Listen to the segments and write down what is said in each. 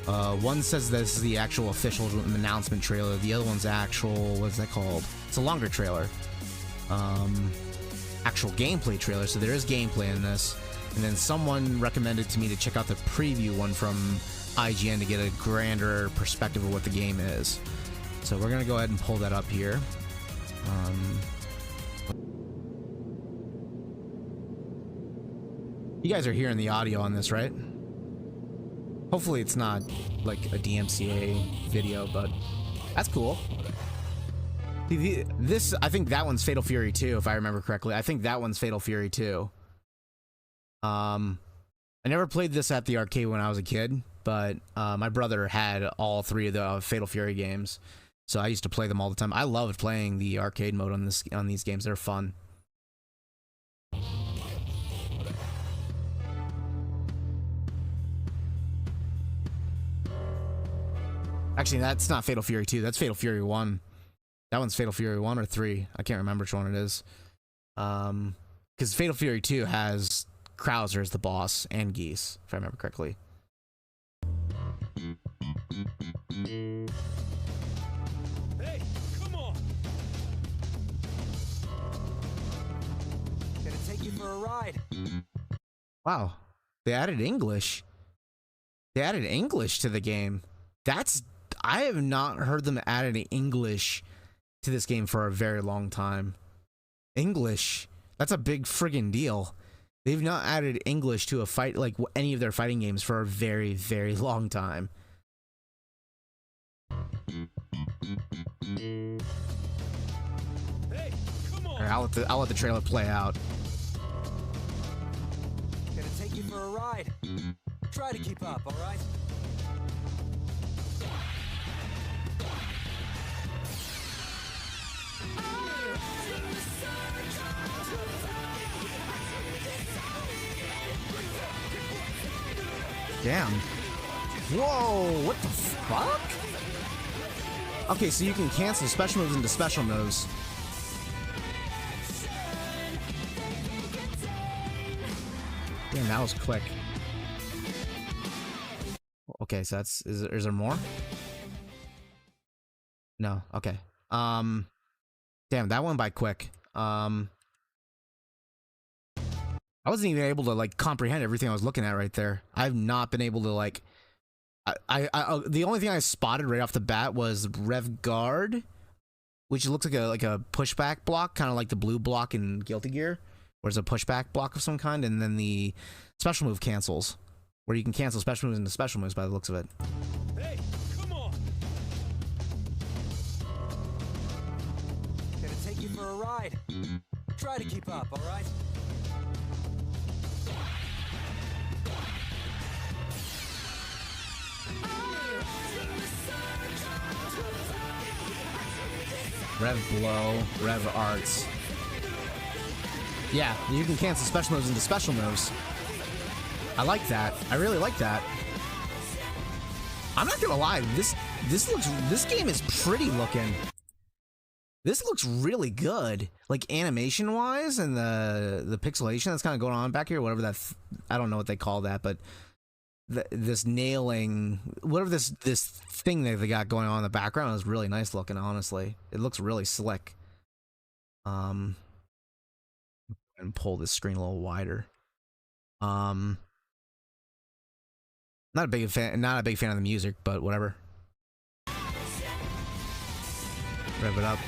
One says this is the actual official announcement trailer. The other one's actual, what's that called? It's a longer trailer. Actual gameplay trailer, so there is gameplay in this. And then someone recommended to me to check out the preview one from IGN to get a grander perspective of what the game is. So we're gonna go ahead and pull that up here. You guys are hearing the audio on this, right? Hopefully it's not like a DMCA video, but that's cool. This, I think that one's Fatal Fury 2, if I remember correctly. I think that one's Fatal Fury 2. I never played this at the arcade when I was a kid, but my brother had all three of the Fatal Fury games, so I used to play them all the time. I loved playing the arcade mode on these games. They're fun. Actually, that's not Fatal Fury 2. That's Fatal Fury 1. That one's Fatal Fury 1 or 3. I can't remember which one it is. Because Fatal Fury 2 has Krauser as the boss and Geese, if I remember correctly. Hey, come on! Gonna take you for a ride. Wow. They added English. They added English to the game. I have not heard them add any English to this game for a very long time. English. That's a big friggin' deal. They've not added English to a fight, like any of their fighting games, for a very, very long time. Hey, come on! Alright, I'll let the trailer play out. Gonna take you for a ride. Try to keep up, all right? Damn. Whoa, what the fuck? Okay, so you can cancel special moves into special moves. Damn, that was quick. Okay, so that's, is there more? No, okay. Damn, that went by quick. I wasn't even able to like comprehend everything I was looking at right there. I've not been able to like. The only thing I spotted right off the bat was Rev Guard, which looks like a pushback block, kind of like the blue block in Guilty Gear, where it's a pushback block of some kind, and then the special move cancels, where you can cancel special moves into special moves by the looks of it. Hey, come on! Gonna take you for a ride. Try to keep up, all right? Rev Blow, Rev Arts. Yeah, you can cancel special moves into special moves. I like that. I really like that. I'm not gonna lie, this game is pretty looking. This looks really good, like animation wise, and the pixelation that's kind of going on back here, whatever that, I don't know what they call that, but this nailing, whatever this thing that they got going on in the background is really nice looking. Honestly, it looks really slick. And pull this screen a little wider. Not a big fan of the music, but whatever. Rev it up.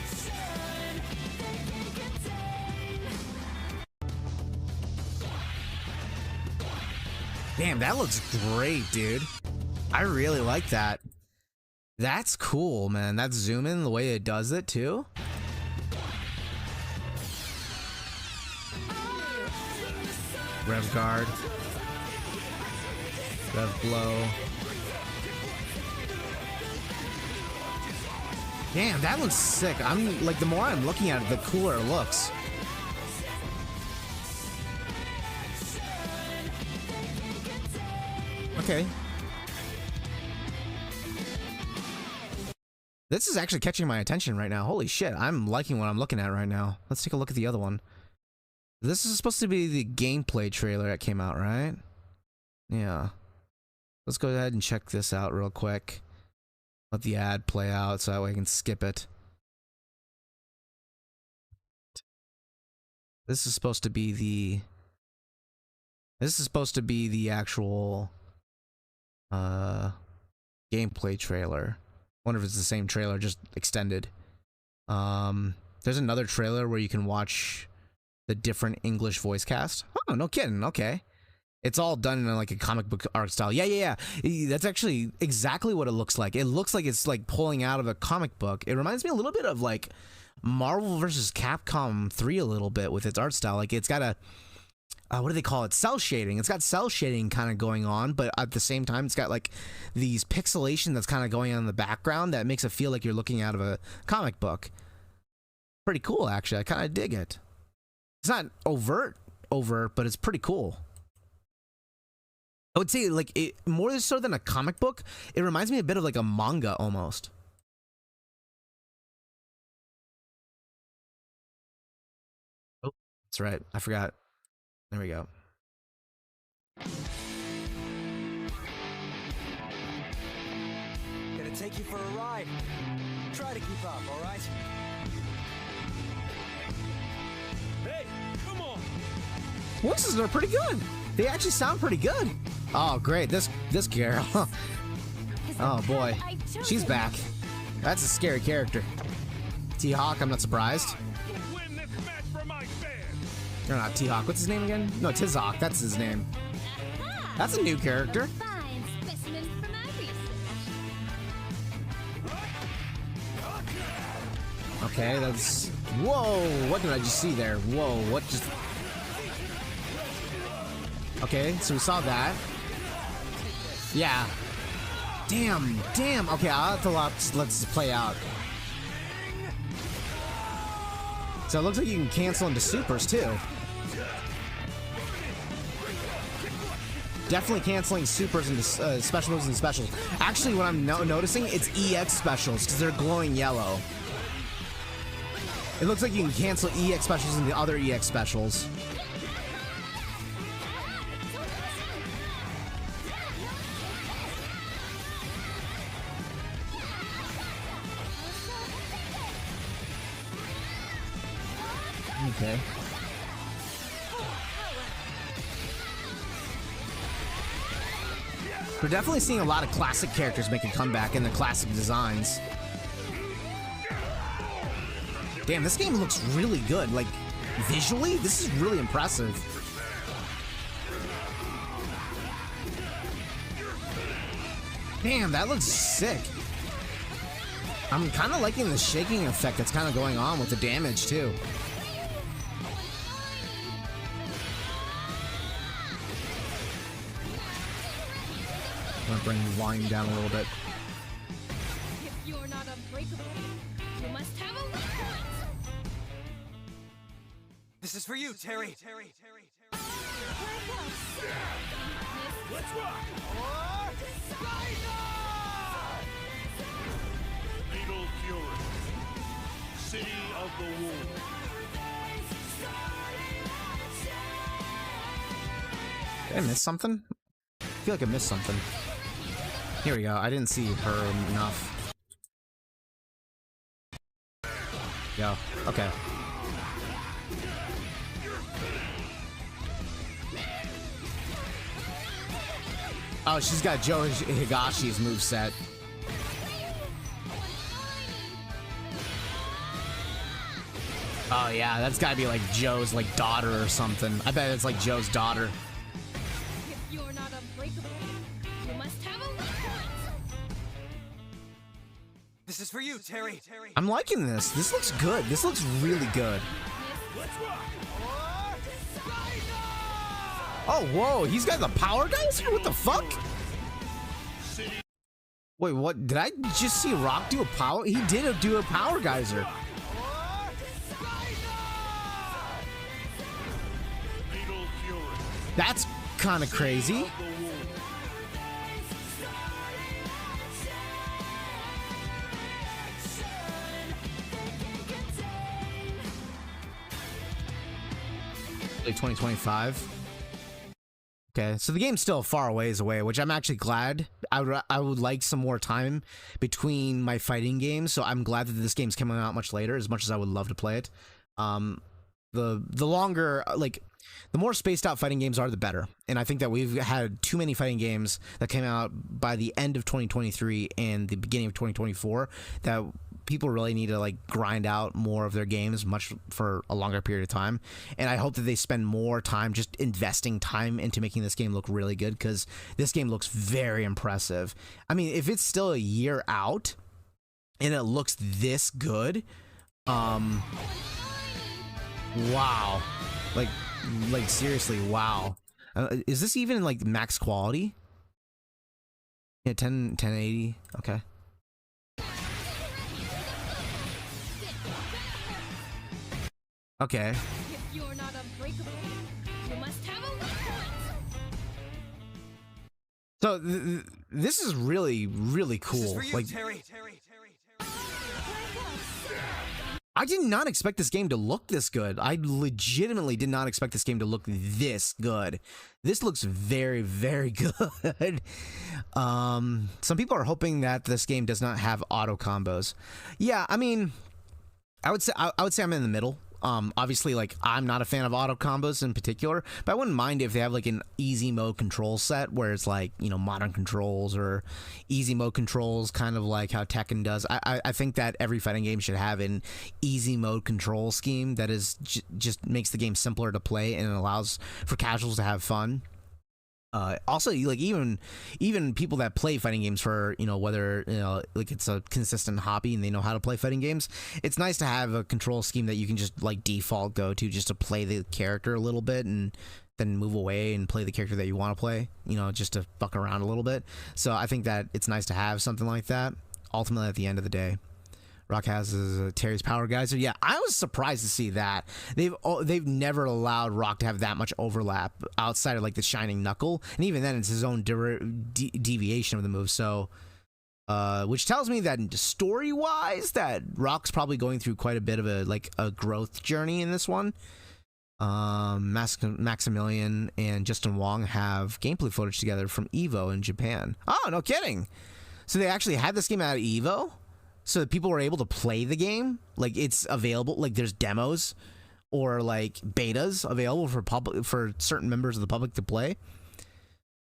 Damn, that looks great, dude. I really like that. That's cool, man. That zoom in, the way it does it, too. Rev Guard. Rev Blow. Damn, that looks sick. I'm like, the more I'm looking at it, the cooler it looks. Okay. This is actually catching my attention right now. Holy shit, I'm liking what I'm looking at right now. Let's take a look at the other one. This is supposed to be the gameplay trailer that came out, right? Yeah. Let's go ahead and check this out real quick. Let the ad play out so that way I can skip it. This is supposed to be the... This is supposed to be the actual gameplay trailer. Wonder if it's the same trailer, just extended. There's another trailer where you can watch the different English voice cast. Oh, no kidding. Okay. It's all done in like a comic book art style. Yeah. That's actually exactly what it looks like. It looks like it's like pulling out of a comic book. It reminds me a little bit of like Marvel vs. Capcom 3 a little bit with its art style. Like it's got a, what do they call it? Cell shading. It's got cell shading kind of going on, but at the same time, it's got like these pixelation that's kind of going on in the background that makes it feel like you're looking out of a comic book. Pretty cool, actually. I kind of dig it. It's not overt, but it's pretty cool. I would say, like, it more so than a comic book, it reminds me a bit of like a manga almost. Oh, that's right. I forgot. There we go. Gonna take you for a ride. Try to keep up, all right? Hey, come on. Voices are pretty good. They actually sound pretty good. Oh, great. This girl. Oh boy, she's back. That's a scary character. T-Hawk, I'm not surprised. Or not T-Hawk. What's his name again? No, Tizhawk. That's his name. That's a new character. Okay, that's... Whoa! What did I just see there? Whoa, what just... Okay, so we saw that. Yeah. Damn. Okay, I'll have to let's play out. So it looks like you can cancel into supers, too. Definitely canceling supers into special moves and specials. Actually, what I'm noticing, it's EX specials, because they're glowing yellow. It looks like you can cancel EX specials into other EX specials. Okay. We're definitely seeing a lot of classic characters make a comeback in the classic designs. Damn, this game looks really good. Like, visually, this is really impressive. Damn, that looks sick. I'm kind of liking the shaking effect that's kind of going on with the damage, too. I'm gonna bring the volume down a little bit. If you're not unbreakable, you must have a weak point. This is for you, Terry. Let's rock. Fatal Fury, City of the Wolves. Did I miss something? I feel like I missed something. Here we go. I didn't see her enough. Yo. Okay. Oh, she's got Joe Higashi's moveset. Oh yeah, that's gotta be like Joe's like daughter or something. I bet it's like Joe's daughter. If you're not unbreakable, you must have a weak point. This is for you, Terry. I'm liking this. This looks good. This looks really good. Oh, whoa, he's got the power guys here? What the fuck? Wait, what? Did I just see Rock do a power? He did do a power geyser. That's kind of crazy. Like 2025. Okay, so the game's still far ways away, which I'm actually glad. I would like some more time between my fighting games, so I'm glad that this game's coming out much later, as much as I would love to play it. The longer, like, the more spaced out fighting games are, the better. And I think that we've had too many fighting games that came out by the end of 2023 and the beginning of 2024 that people really need to, like, grind out more of their games much for a longer period of time. And I hope that they spend more time just investing time into making this game look really good, because this game looks very impressive. I mean, if it's still a year out and it looks this good, wow. Like seriously, wow. Is this even like max quality? Yeah, 1080. Okay. Okay. If you're not unbreakable, you must have a weak point. So this is really cool. This is for you, Like, Terry. I did not expect this game to look this good. I legitimately did not expect this game to look this good. This looks very good. Some people are hoping that this game does not have auto combos. Yeah, I mean, I would say I'm in the middle. Obviously, like, I'm not a fan of auto combos in particular, but I wouldn't mind if they have like an easy mode control set where it's like, you know, modern controls or easy mode controls, kind of like how Tekken does. I think that every fighting game should have an easy mode control scheme that is just makes the game simpler to play and it allows for casuals to have fun. Also, like, even people that play fighting games for, you know, whether, you know, like, it's a consistent hobby and they know how to play fighting games, it's nice to have a control scheme that you can just, like, default go to just to play the character a little bit and then move away and play the character that you want to play, you know, just to fuck around a little bit. So I think that it's nice to have something like that. Ultimately, at the end of the day, Rock has Terry's power geyser. Yeah, I was surprised to see that. They've never allowed Rock to have that much overlap outside of, like, the Shining Knuckle, and even then it's his own deviation of the move. So, which tells me that story-wise, that Rock's probably going through quite a bit of a growth journey in this one. Maximilian and Justin Wong have gameplay footage together from EVO in Japan. Oh, no kidding! So they actually had this game out of EVO? So that people were able to play the game, like, it's available, like, there's demos or like betas available for certain members of the public to play.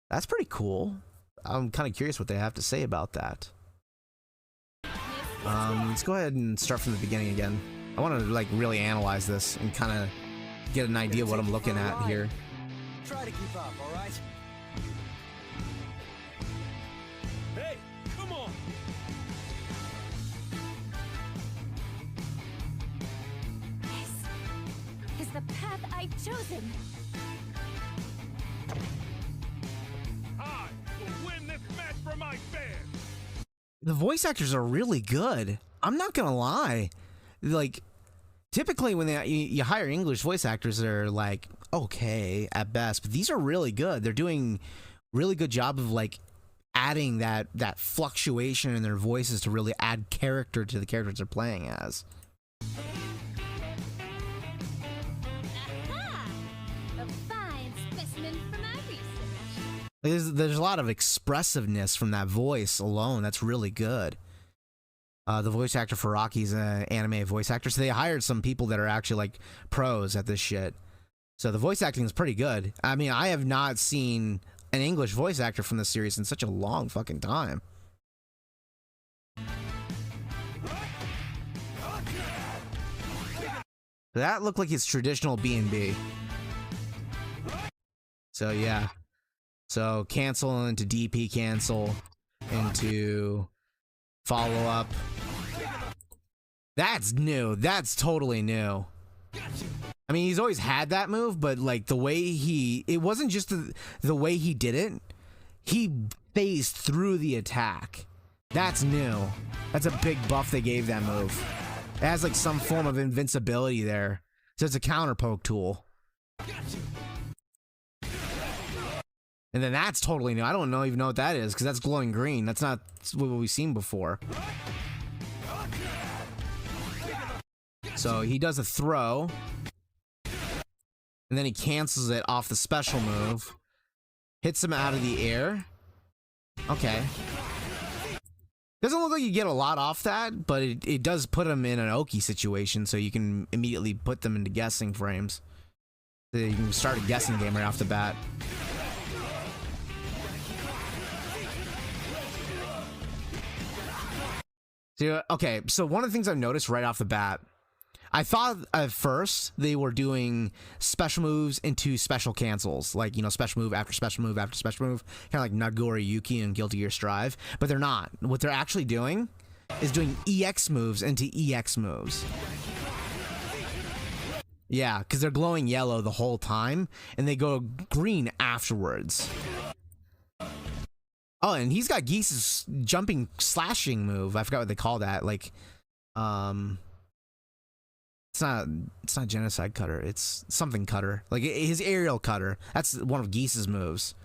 That's pretty cool. I'm kind of curious what they have to say about that. Let's go ahead and start from the beginning again. I want to, like, really analyze this and kind of get an idea of what I'm looking at here. Try to keep up, all right? Hey, come on! Is the path I've chosen. I will win this match for my fans! The voice actors are really good. I'm not gonna lie. Like, typically when you hire English voice actors, they're like okay at best, but these are really good. They're doing really good job of, like, adding that fluctuation in their voices to really add character to the characters they're playing as. Aha! A fine specimen for my research. There's a lot of expressiveness from that voice alone. That's really good. The voice actor for Rocky's an anime voice actor, so they hired some people that are actually, like, pros at this shit. So the voice acting is pretty good. I mean, I have not seen an English voice actor from this series in such a long fucking time. That looked like his traditional B&B. So yeah. So cancel into DP cancel into follow up. That's new. That's totally new. I mean, he's always had that move, but, like, the way it wasn't just the way he did it. He phased through the attack. That's new. That's a big buff they gave that move. It has, like, some form of invincibility there. So it's a counter poke tool. And then that's totally new. I don't even know what that is, because that's glowing green. That's not what we've seen before. So he does a throw. And then he cancels it off the special move. Hits him out of the air. Okay. Doesn't look like you get a lot off that, but it does put him in an Oki situation, so you can immediately put them into guessing frames. So you can start a guessing game right off the bat. So, okay, so one of the things I've noticed right off the bat, I thought at first they were doing special moves into special cancels, like, you know, special move after special move after special move, kind of like Nagori Yuki and Guilty Gear Strive, but they're not. What they're actually doing is doing EX moves into EX moves. Yeah, because they're glowing yellow the whole time, and they go green afterwards. Oh, and he's got Geese's jumping slashing move. I forgot what they call that. Like, it's not genocide cutter. It's something cutter. Like his aerial cutter. That's one of Geese's moves.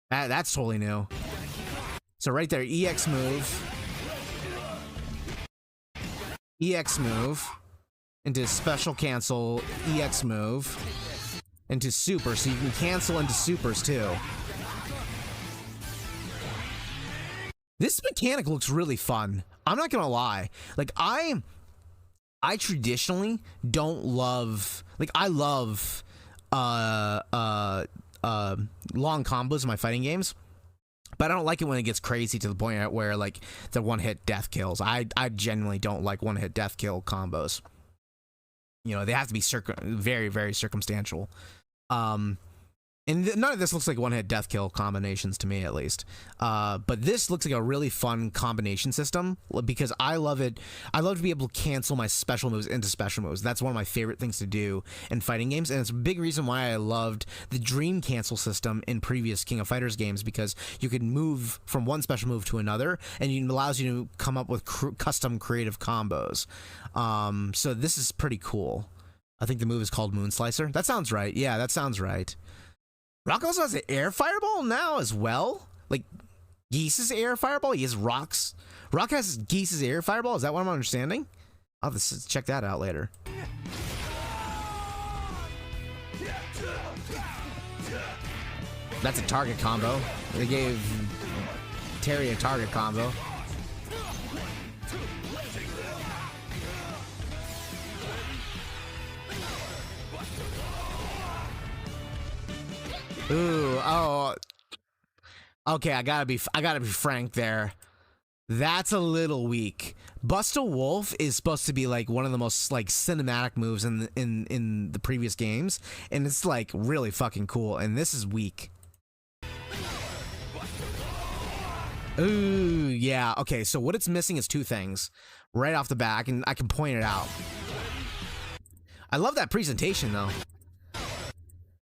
That's totally new. So right there, EX move. EX move. Into special cancel. EX move. Into super, so you can cancel into supers too. This mechanic looks really fun. I'm not gonna lie. Like I traditionally don't love, like I love long combos in my fighting games, but I don't like it when it gets crazy to the point where like the one-hit death kills. I genuinely don't like one-hit death kill combos. You know, they have to be very, very circumstantial. And none of this looks like one-hit death kill combinations to me, at least. But this looks like a really fun combination system because I love it. I love to be able to cancel my special moves into special moves. That's one of my favorite things to do in fighting games, and it's a big reason why I loved the dream cancel system in previous King of Fighters games, because you could move from one special move to another, and it allows you to come up with custom creative combos. So this is pretty cool. I think the move is called Moon Slicer. That sounds right. Yeah, that sounds right. Rock also has an air fireball now as well. Like Geese's air fireball. He has Rock's. Rock has Geese's air fireball. Is that what I'm understanding? I'll have to check that out later. That's a target combo. They gave Terry a target combo. Ooh, oh. Okay, I gotta be frank there. That's a little weak. Bust a Wolf is supposed to be like one of the most like cinematic moves in the previous games, and it's like really fucking cool, and this is weak. Ooh, yeah. Okay, so what it's missing is two things right off the bat, and I can point it out. I love that presentation though.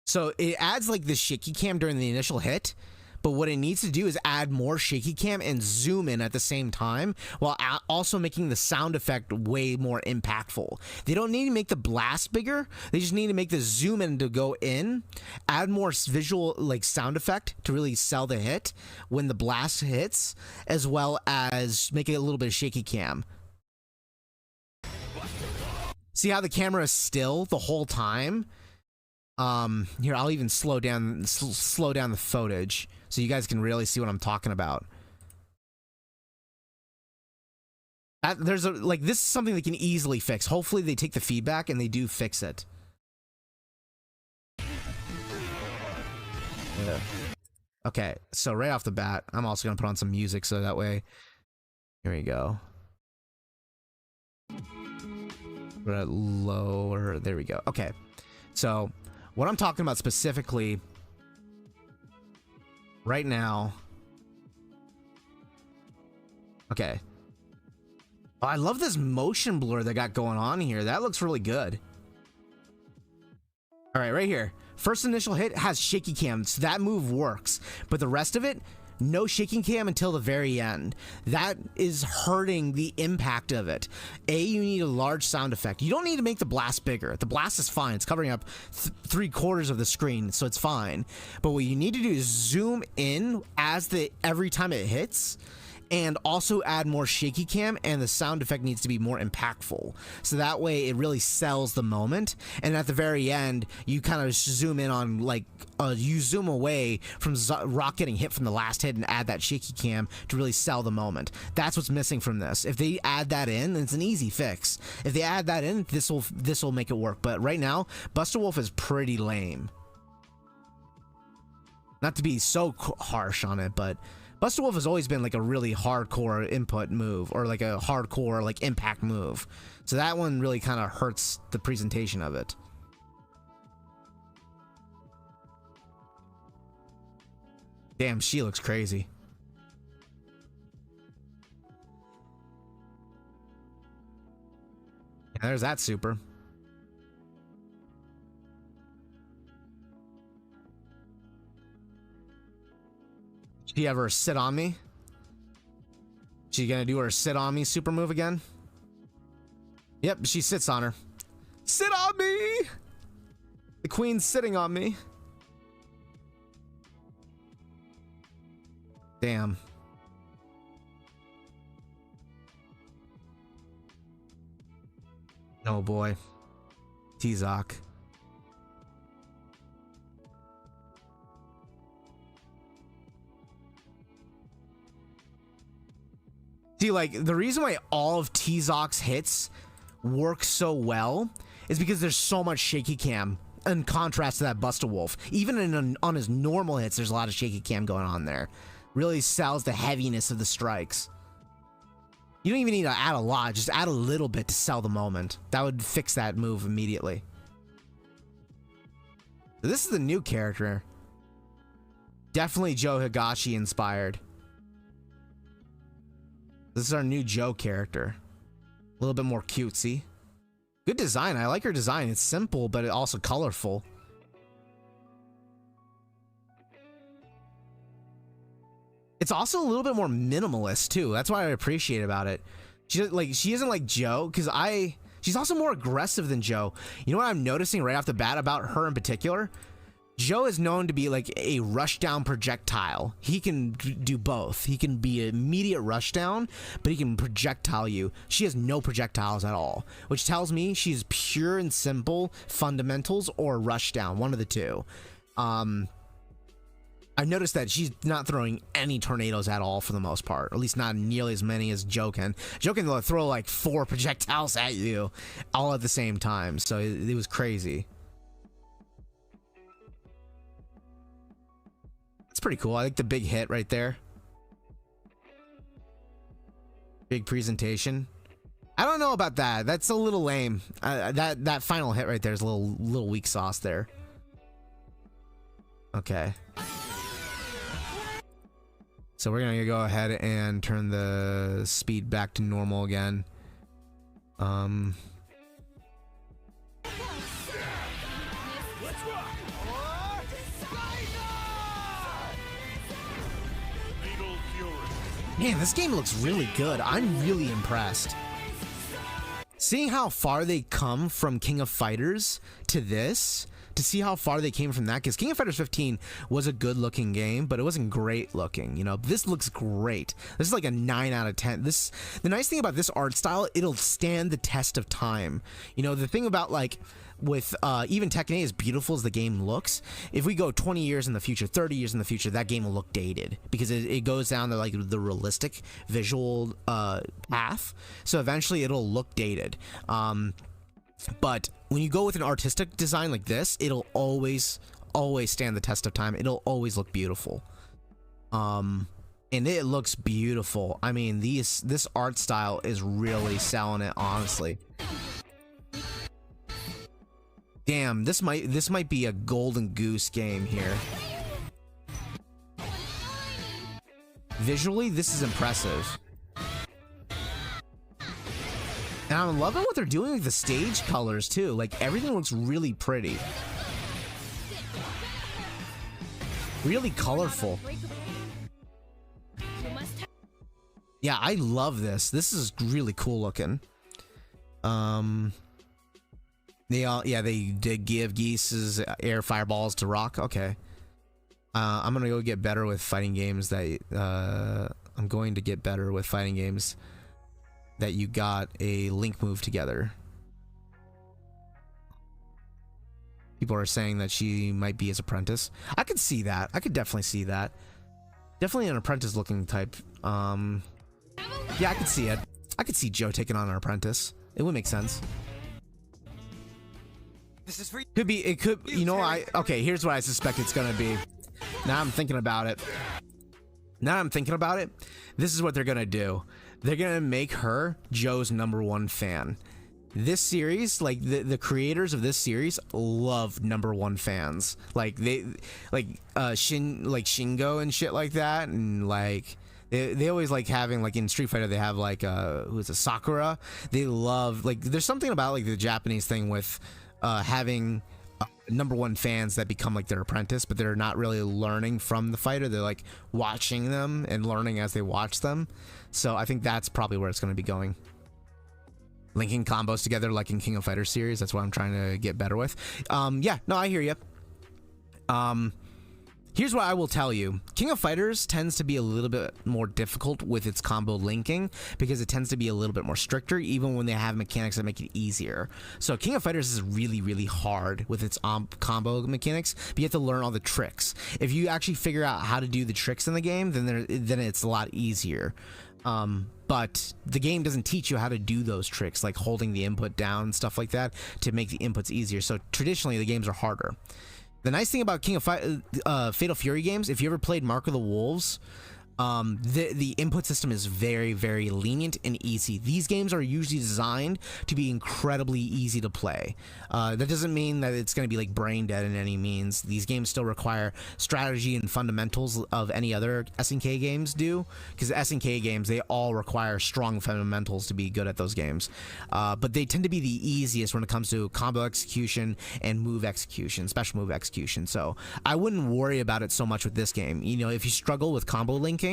So it adds like the shaky cam during the initial hit, but what it needs to do is add more shaky cam and zoom in at the same time, while also making the sound effect way more impactful. They don't need to make the blast bigger, they just need to make the zoom in to go in, add more visual like sound effect to really sell the hit when the blast hits, as well as make it a little bit of shaky cam. See how the camera is still the whole time? Here, I'll even slow down the footage so you guys can really see what I'm talking about. There's like this is something they can easily fix. Hopefully they take the feedback and they do fix it. Yeah. Okay, so right off the bat, I'm also gonna put on some music so that way. Here we go. Put it lower. There we go. Okay, so what I'm talking about specifically right now. Okay. Oh, I love this motion blur they got going on here. That looks really good. All right, right here. First initial hit has shaky cam, so that move works. But the rest of it, no shaking cam until the very end. That is hurting the impact of it. You need a large sound effect. You don't need to make the blast bigger. The blast is fine. It's covering up 3/4 of the screen, so it's fine. But what you need to do is zoom in every time it hits, and also add more shaky cam, and the sound effect needs to be more impactful. So that way it really sells the moment. And at the very end, you kind of zoom in on like, you zoom away from Rock getting hit from the last hit and add that shaky cam to really sell the moment. That's what's missing from this. If they add that in, it's an easy fix. If they add that in, this will make it work. But right now, Buster Wolf is pretty lame. Not to be so harsh on it, but Buster Wolf has always been like a really hardcore input move, or like a hardcore like impact move. So that one really kind of hurts the presentation of it. Damn, she looks crazy. Yeah, there's that super. She ever sit on me? She gonna do her sit on me super move again? Yep, she sits on her. Sit on me! The queen's sitting on me. Damn. Oh boy. T-Zoc. See, like, the reason why all of T-Zoc's hits work so well is because there's so much shaky cam in contrast to that Buster Wolf. Even on his normal hits, there's a lot of shaky cam going on there. Really sells the heaviness of the strikes. You don't even need to add a lot, just add a little bit to sell the moment. That would fix that move immediately. This is the new character. Definitely Joe Higashi inspired. This is our new Joe character. A little bit more cutesy. Good design. I like her design. It's simple, but also colorful. It's also a little bit more minimalist too. That's what I appreciate about it. She isn't like Joe, because she's also more aggressive than Joe. You know what I'm noticing right off the bat about her in particular? Joe is known to be like a rushdown projectile. He can do both. He can be an immediate rushdown, but he can projectile you. She has no projectiles at all, which tells me she's pure and simple fundamentals or rushdown, one of the two. I've noticed that she's not throwing any tornadoes at all for the most part, or at least not nearly as many as Joe can. Joe can throw like 4 projectiles at you all at the same time, so it was crazy. It's pretty cool. I like the big hit right there. Big presentation. I don't know about that. That's a little lame. That final hit right there is a little weak sauce there. Okay. So we're gonna go ahead and turn the speed back to normal again. Man, this game looks really good. I'm really impressed. Seeing how far they come from King of Fighters to this, to see how far they came from that, because King of Fighters 15 was a good looking game, but it wasn't great looking. You know, this looks great. This is like a 9 out of 10. The nice thing about this art style, it'll stand the test of time. You know, the thing about like with even Tekken 8, as beautiful as the game looks, if we go 20 years in the future, 30 years in the future, that game will look dated because it goes down to like the realistic visual path. So eventually it'll look dated. But when you go with an artistic design like this, it'll always stand the test of time. It'll always look beautiful. And it looks beautiful. I mean, this art style is really selling it, honestly. Damn, this might be a golden goose game here. Visually, this is impressive. And I'm loving what they're doing with the stage colors too. Like, everything looks really pretty. Really colorful. Yeah, I love this. This is really cool looking. They did give Geese's air fireballs to Rock. Okay. I'm gonna go get better with fighting games that I'm going to get better with fighting games that you got a link move together. People are saying that she might be his apprentice. I could see that. I could definitely see that. Definitely an apprentice looking type. Yeah, I could see it. I could see Joe taking on an apprentice. It would make sense. This is for you. Could be, it could, you know, okay, here's what I suspect it's gonna be. Now I'm thinking about it. This is what they're gonna do. They're gonna make her Joe's #1 fan. This series, like the creators of this series love #1 fans. Like Shingo and shit like that, and like they always like having, like in Street Fighter they have like who is it, Sakura. They love, like, there's something about like the Japanese thing with having #1 fans that become like their apprentice, but they're not really learning from the fighter. They're like watching them and learning as they watch them. So I think that's probably where it's going to be going. Linking combos together like in King of Fighters series. That's what I'm trying to get better with. Yeah, no, I hear you. Here's what I will tell you. King of Fighters tends to be a little bit more difficult with its combo linking because it tends to be a little bit more stricter even when they have mechanics that make it easier. So King of Fighters is really, really hard with its combo mechanics, but you have to learn all the tricks. If you actually figure out how to do the tricks in the game, then it's a lot easier. But the game doesn't teach you how to do those tricks, like holding the input down and stuff like that to make the inputs easier. So traditionally the games are harder. The nice thing about Fatal Fury games, if you ever played Mark of the Wolves, the input system is very, very lenient and easy. These games are usually designed to be incredibly easy to play. That doesn't mean that it's going to be like brain dead in any means. These games still require strategy and fundamentals of any other SNK games do, because SNK games, they all require strong fundamentals to be good at those games. But they tend to be the easiest when it comes to combo execution and move execution, special move execution. So I wouldn't worry about it so much with this game. You know, if you struggle with combo linking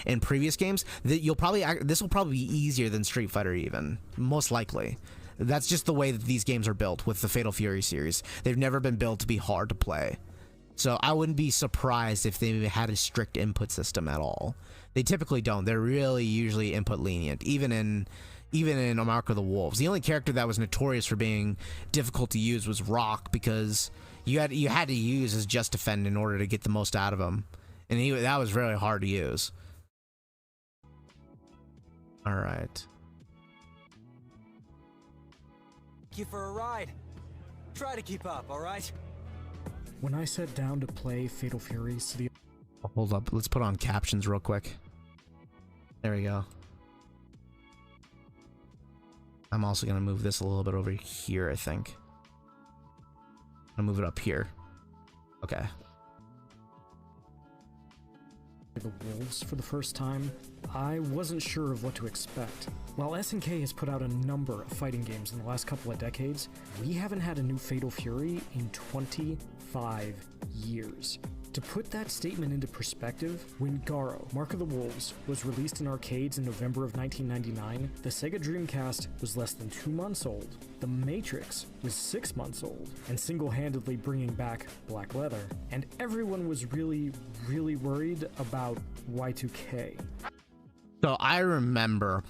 in previous games, this will probably be easier than Street Fighter, even most likely. That's just the way that these games are built with the Fatal Fury series. They've never been built to be hard to play, so I wouldn't be surprised if they had a strict input system at all. They typically don't. They're really usually input lenient, even in Mark of the Wolves. The only character that was notorious for being difficult to use was Rock, because you had to use his just defend in order to get the most out of him. And that was really hard to use. All right. Take you for a ride. Try to keep up, all right? When I sat down to play Fatal Fury City... Hold up. Let's put on captions real quick. There we go. I'm also going to move this a little bit over here, I think. I'll move it up here. Okay. The Wolves for the first time, I wasn't sure of what to expect. While SNK has put out a number of fighting games in the last couple of decades, we haven't had a new Fatal Fury in 25 years. To put that statement into perspective, when Garo, Mark of the Wolves, was released in arcades in November of 1999, the Sega Dreamcast was less than 2 months old, The Matrix was 6 months old, and single-handedly bringing back Black Leather, and everyone was really, really worried about Y2K. So I remember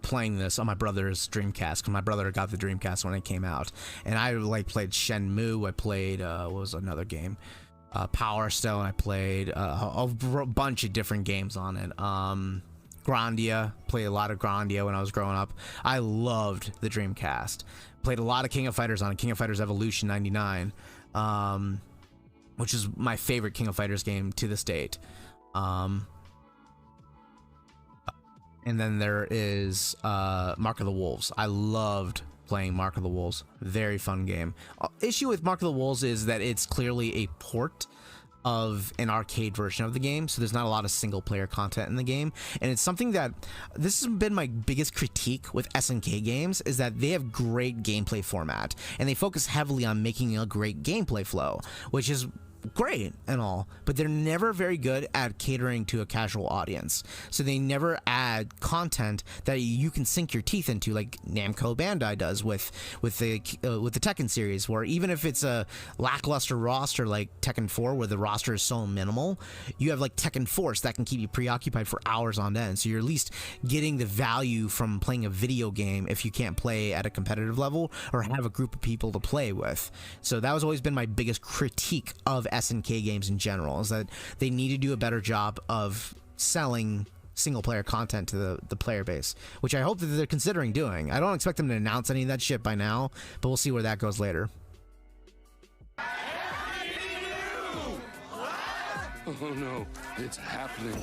playing this on my brother's Dreamcast, because my brother got the Dreamcast when it came out, and I like played Shenmue. I played what was another game, Power Stone. I played a bunch of different games on it. Grandia, played a lot of Grandia when I was growing up. I loved the Dreamcast. Played a lot of King of Fighters on it. King of Fighters Evolution '99, which is my favorite King of Fighters game to this date. And then there is Mark of the Wolves. I loved playing Mark of the Wolves. Very fun game. Issue with Mark of the Wolves is that it's clearly a port of an arcade version of the game, so there's not a lot of single player content in the game, and it's something that this has been my biggest critique with SNK games, is that they have great gameplay format and they focus heavily on making a great gameplay flow, which is great and all, but they're never very good at catering to a casual audience. So they never add content that you can sink your teeth into, like Namco Bandai does with the Tekken series, where even if it's a lackluster roster like Tekken 4, where the roster is so minimal, you have like Tekken Force that can keep you preoccupied for hours on end. So you're at least getting the value from playing a video game if you can't play at a competitive level or have a group of people to play with. So that has always been my biggest critique of SNK games in general, is that they need to do a better job of selling single player content to the player base, which I hope that they're considering doing. I don't expect them to announce any of that shit by now, but we'll see where that goes later. Oh no, it's happening.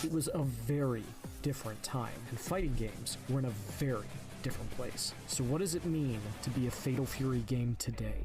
It was a very different time, and fighting games were in a very different place. So what does it mean to be a Fatal Fury game today?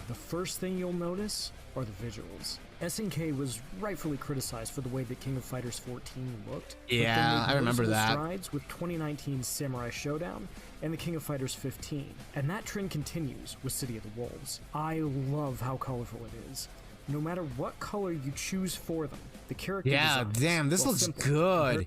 The first thing you'll notice are the visuals. SNK was rightfully criticized for the way that King of Fighters 14 looked. Yeah, I remember that. Strides with 2019's Samurai Showdown and the King of Fighters 15, and that trend continues with City of the Wolves. I love how colorful it is. No matter what color you choose for them, the character designs, damn, this looks good.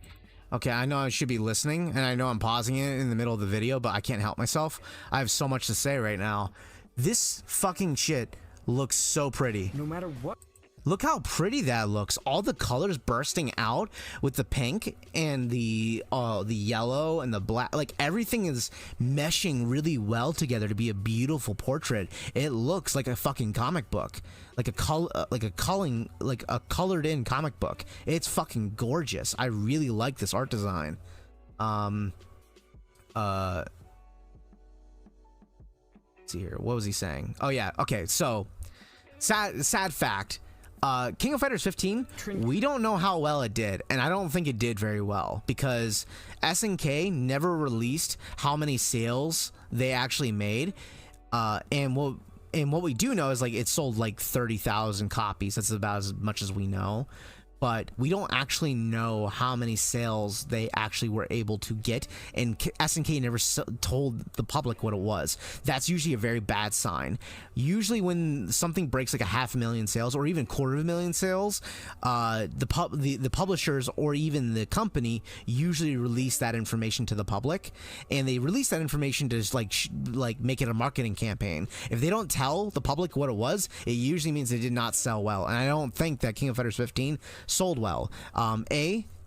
Okay, I know I should be listening, and I know I'm pausing it in the middle of the video, but I can't help myself. I have so much to say right now. This fucking shit looks so pretty. No matter what. Look how pretty that looks. All the colors bursting out with the pink and the yellow and the black. Like, everything is meshing really well together to be a beautiful portrait. It looks like a fucking comic book. Like a colored in comic book. It's fucking gorgeous. I really like this art design. Let's see here. What was he saying? Oh yeah. Okay. So sad fact. King of Fighters 15, we don't know how well it did, and I don't think it did very well, because SNK never released how many sales they actually made, and what we do know is, like, it sold like 30,000 copies. That's about as much as we know. But we don't actually know how many sales they actually were able to get, and SNK never told the public what it was. That's usually a very bad sign. Usually when something breaks like 500,000 sales or even 250,000 sales, the publishers or even the company usually release that information to the public, and they release that information to just like make it a marketing campaign. If they don't tell the public what it was, it usually means it did not sell well, and I don't think that King of Fighters 15 sold well.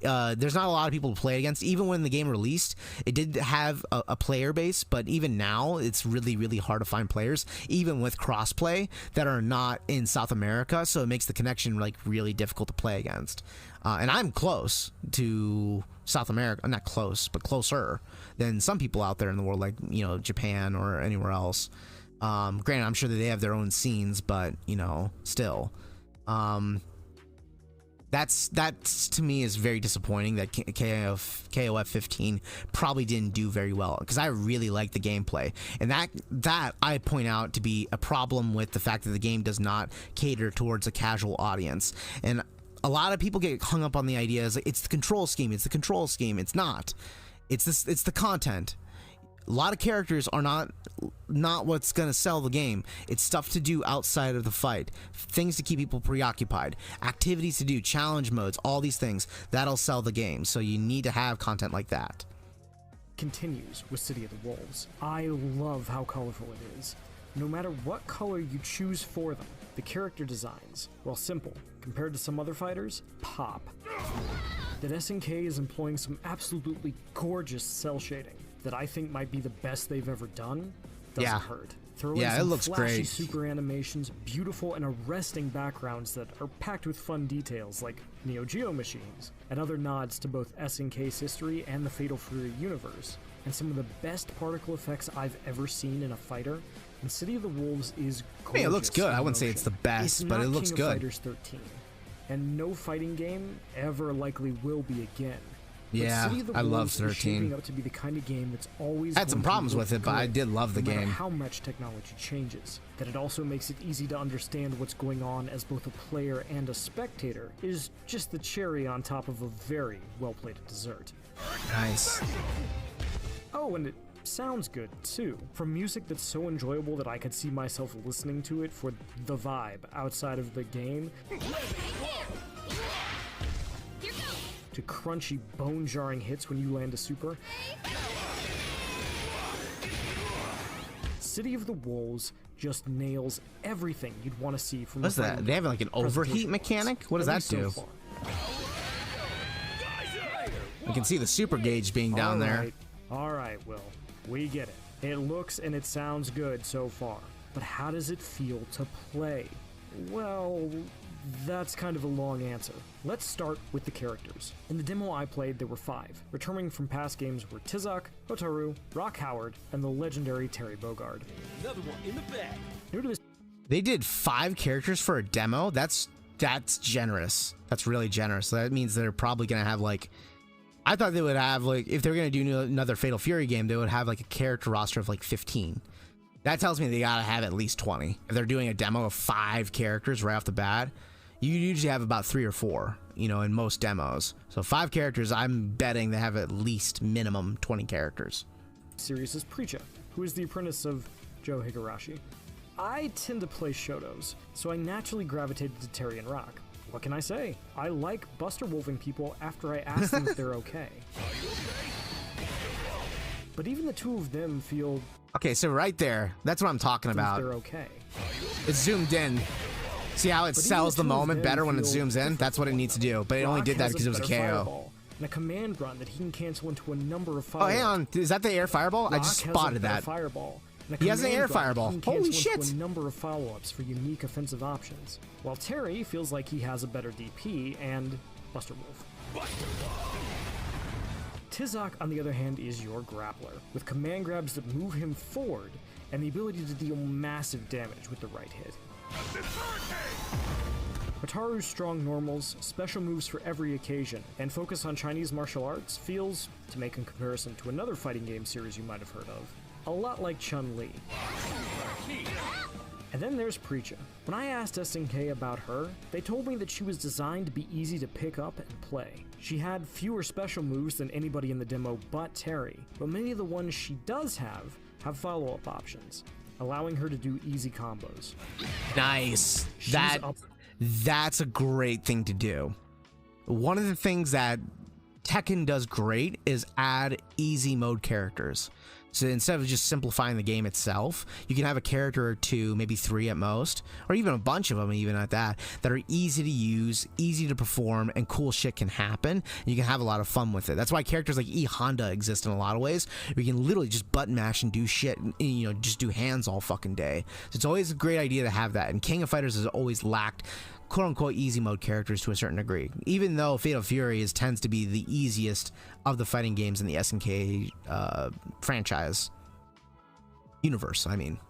There's not a lot of people to play against. Even when the game released, it did have a player base, but even now it's really hard to find players, even with crossplay, that are not in South America, so it makes the connection like really difficult to play against. And I'm close to South America, not close, but closer than some people out there in the world, like, you know, Japan or anywhere else. Granted, I'm sure that they have their own scenes, but, you know, still. That's to me is very disappointing that KOF 15 probably didn't do very well, because I really like the gameplay, and that I point out to be a problem with the fact that the game does not cater towards a casual audience. And a lot of people get hung up on the idea is like, it's the control scheme, it's not. It's the content. A lot of characters are not what's gonna sell the game. It's stuff to do outside of the fight, things to keep people preoccupied, activities to do, challenge modes, all these things that'll sell the game. So you need to have content like that. Continues with City of the Wolves. I love how colorful it is. No matter what color you choose for them, the character designs, while simple compared to some other fighters, pop. That SNK is employing some absolutely gorgeous cell shading that I think might be the best they've ever done doesn't hurt. Throw in some it looks flashy great. super animations, beautiful and arresting backgrounds that are packed with fun details like Neo Geo machines, and other nods to both SNK's history and the Fatal Fury universe, and some of the best particle effects I've ever seen in a fighter. And City of the Wolves is gorgeous. I mean, it looks good. I wouldn't say it's the best, it's but it looks King good. Of Fighters 13, and no fighting game ever likely will be again. Yeah, I love 13. Is shaping up to be the kind of game that's always I had some problems with it, but I did love the no matter game. how much technology changes, that it also makes it easy to understand what's going on as both a player and a spectator is just the cherry on top of a very well-plated dessert. Nice. Oh, and it sounds good too. From music that's so enjoyable that I could see myself listening to it for the vibe outside of the game, to crunchy, bone-jarring hits when you land a super. City of the Wolves just nails everything you'd want to see from What's that? They have like an overheat mechanic? What does that do? You can see the super gauge being down there. All right, Will. We get it. It looks and it sounds good so far. But how does it feel to play? Well, that's kind of a long answer. Let's start with the characters. In the demo I played, there were 5. Returning from past games were Tizak, Hotaru, Rock Howard, and the legendary Terry Bogard. Another one in the bag. New to this, They did 5 characters for a demo? That's generous. That's really generous. So that means they're probably going to have like... I thought they would have like... If they're going to do another Fatal Fury game, they would have like a character roster of like 15. That tells me they got to have at least 20. If they're doing a demo of 5 characters right off the bat, you usually have about 3 or 4, you know, in most demos. So 5 characters, I'm betting they have at least minimum 20 characters. series is Preacha, who is the apprentice of Joe Higurashi. I tend to play Shotos, so I naturally gravitated to Terry and Rock. What can I say? I like Buster Wolfing people after I ask them if they're okay. But even the two of them feel... Okay, so right there, that's what I'm talking about. They're okay. It's zoomed in. See how it sells the moment better when it zooms in? That's what it needs to do, but it only did that because it was a KO. Fireball, and a command run that he can cancel into a number of fireballs. Oh, hang on. Is that the air fireball? I just spotted that. Fireball. He has an air fireball. Holy shit! A number of follow-ups for unique offensive options, while Terry feels like he has a better DP and Buster Wolf. Tizak, on the other hand, is your grappler, with command grabs that move him forward and the ability to deal massive damage with the right hit. Hotaru's strong normals, special moves for every occasion, and focus on Chinese martial arts feels, to make a comparison to another fighting game series you might have heard of, a lot like Chun-Li. And then there's Preacha. When I asked SNK about her, they told me that she was designed to be easy to pick up and play. She had fewer special moves than anybody in the demo but Terry, but many of the ones she does have follow-up options, allowing her to do easy combos. Nice. That's a great thing to do. One of the things that Tekken does great is add easy mode characters. So instead of just simplifying the game itself, you can have a character or 2, maybe 3 at most, or even a bunch of them even at that are easy to use, easy to perform, and cool shit can happen. And you can have a lot of fun with it. That's why characters like E Honda exist in a lot of ways. We can literally just button mash and do shit, and, you know, just do hands all fucking day. So it's always a great idea to have that. And King of Fighters has always lacked quote-unquote easy mode characters to a certain degree, even though Fatal Fury tends to be the easiest of the fighting games in the SNK franchise universe. I mean,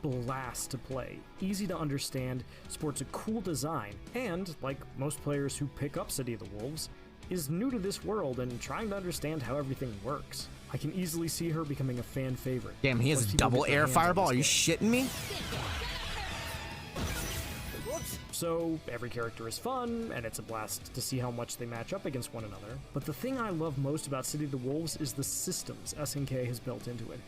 Blast to play, easy to understand, sports a cool design, and, like most players who pick up City of the Wolves, is new to this world and trying to understand how everything works. I can easily see her becoming a fan favorite. Damn, he has a double air fireball. Are you shitting me? So, every character is fun, and it's a blast to see how much they match up against one another. But the thing I love most about City of the Wolves is the systems SNK has built into it.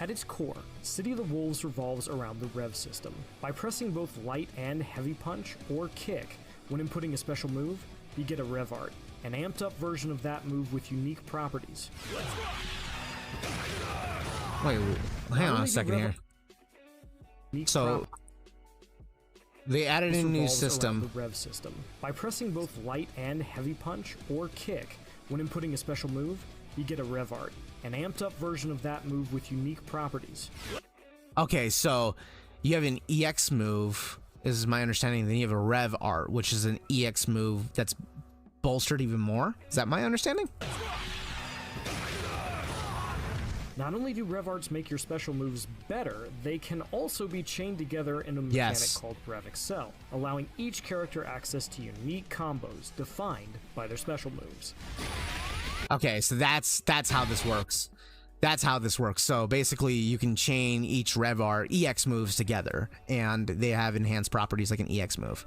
At its core, City of the Wolves revolves around the Rev system. By pressing both light and heavy punch, or kick, when inputting a special move, you get a Rev Art, an amped up version of that move with unique properties. Wait, hang on a second here. So, they added in a new system. The Rev system. By pressing both light and heavy punch or kick, when inputting a special move, you get a Rev Art, an amped up version of that move with unique properties. Okay, so you have an EX move, is my understanding, then you have a Rev Art, which is an EX move that's bolstered even more. Is that my understanding? Not only do Rev Arts make your special moves better, they can also be chained together in a mechanic called Rev Excel, allowing each character access to unique combos defined by their special moves. Okay, so that's how this works. That's how this works. So basically, you can chain each Rev Art EX moves together, and they have enhanced properties like an EX move.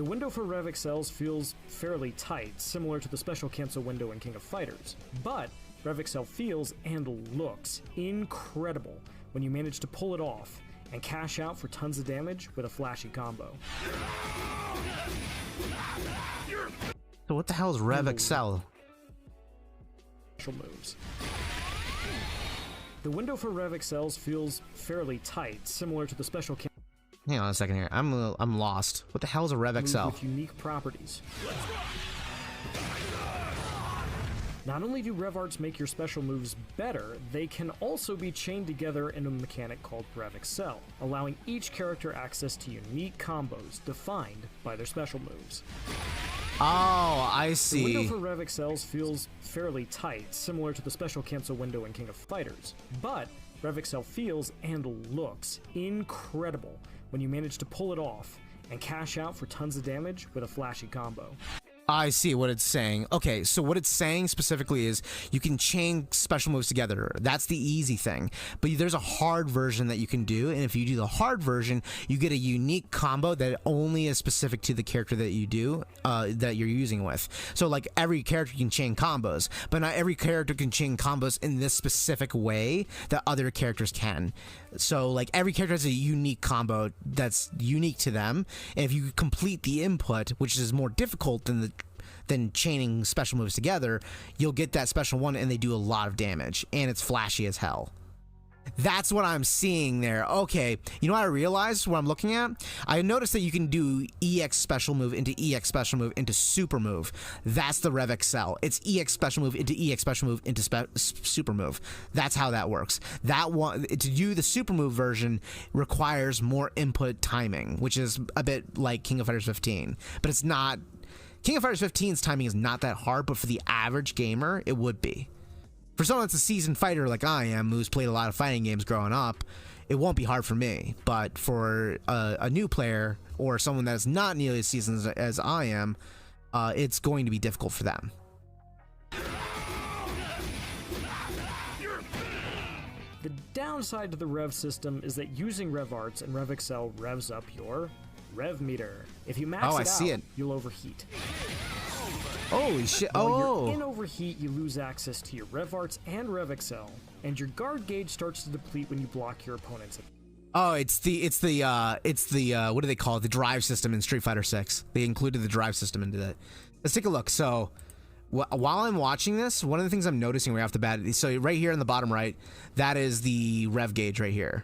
The window for Rev Excels feels fairly tight, similar to the special cancel window in King of Fighters. But Rev Excel feels and looks incredible when you manage to pull it off and cash out for tons of damage with a flashy combo. So what the hell is Rev Excel? Special moves. The window for Rev Excels feels fairly tight, similar to the special Hang on a second here. I'm lost. What the hell is a Rev Excel? with unique properties. Not only do Rev Arts make your special moves better, they can also be chained together in a mechanic called Rev Excel, allowing each character access to unique combos defined by their special moves. Oh, I see. The window for Rev Excels feels fairly tight, similar to the special cancel window in King of Fighters. But Rev Excel feels and looks incredible when you manage to pull it off and cash out for tons of damage with a flashy combo. I see what it's saying. Okay, so what it's saying specifically is you can chain special moves together. That's the easy thing. But there's a hard version that you can do, and if you do the hard version, you get a unique combo that only is specific to the character that you do, that you're using with. So like every character can chain combos, but not every character can chain combos in this specific way that other characters can. So like every character has a unique combo that's unique to them, and if you complete the input, which is more difficult than chaining special moves together, you'll get that special one and they do a lot of damage, and it's flashy as hell. That's what I'm seeing there. Okay, you know what I realized what I'm looking at? I noticed that you can do EX special move into EX special move into super move. That's the Rev Excel. It's EX special move into EX special move into super move. That's how that works. That one, to do the super move version requires more input timing, which is a bit like King of Fighters 15, but it's not. King of Fighters 15's timing is not that hard, but for the average gamer, it would be. For someone that's a seasoned fighter like I am, who's played a lot of fighting games growing up, it won't be hard for me. But for a new player or someone that's not nearly as seasoned as I am, it's going to be difficult for them. The downside to the Rev system is that using Rev Arts and Rev Excel revs up your Rev meter. If you max it out, you'll overheat. Holy shit! While you're in overheat, you lose access to your Rev Arts and Rev Excel, and your guard gauge starts to deplete when you block your opponent's. Oh, it's the what do they call it? The drive system in Street Fighter 6. They included the drive system into that. Let's take a look. So while I'm watching this, one of the things I'm noticing right off the bat, so right here in the bottom right, that is the Rev gauge right here.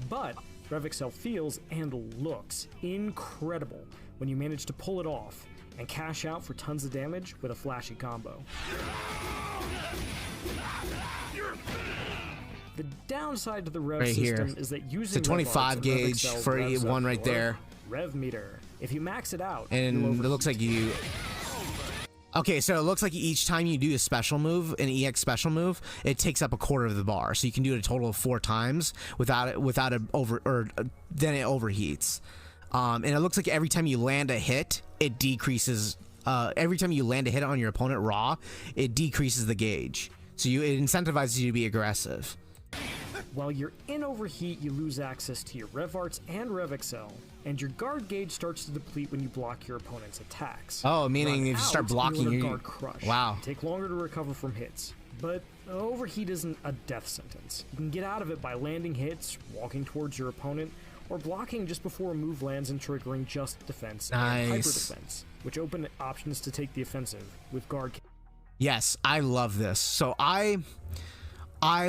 But Rev Excel feels and looks incredible when you manage to pull it off and cash out for tons of damage with a flashy combo. The downside to the Rev system is that using the 25 gauge for one right there. Rev meter. If you max it out, and it looks like you. Okay, so it looks like each time you do a special move, an EX special move, it takes up a quarter of the bar. So you can do it a total of 4 times without it then it overheats. And it looks like every time you land a hit, it decreases. Every time you land a hit on your opponent raw, it decreases the gauge. So it incentivizes you to be aggressive. While you're in overheat, you lose access to your Rev Arts and Rev Excel, and your guard gauge starts to deplete when you block your opponent's attacks. Oh, meaning if you start blocking, you guard crush. Wow. Take longer to recover from hits. But overheat isn't a death sentence. You can get out of it by landing hits, walking towards your opponent, or blocking just before a move lands and triggering just defense and hyper defense, which open options to take the offensive with guard. Yes, I love this. So I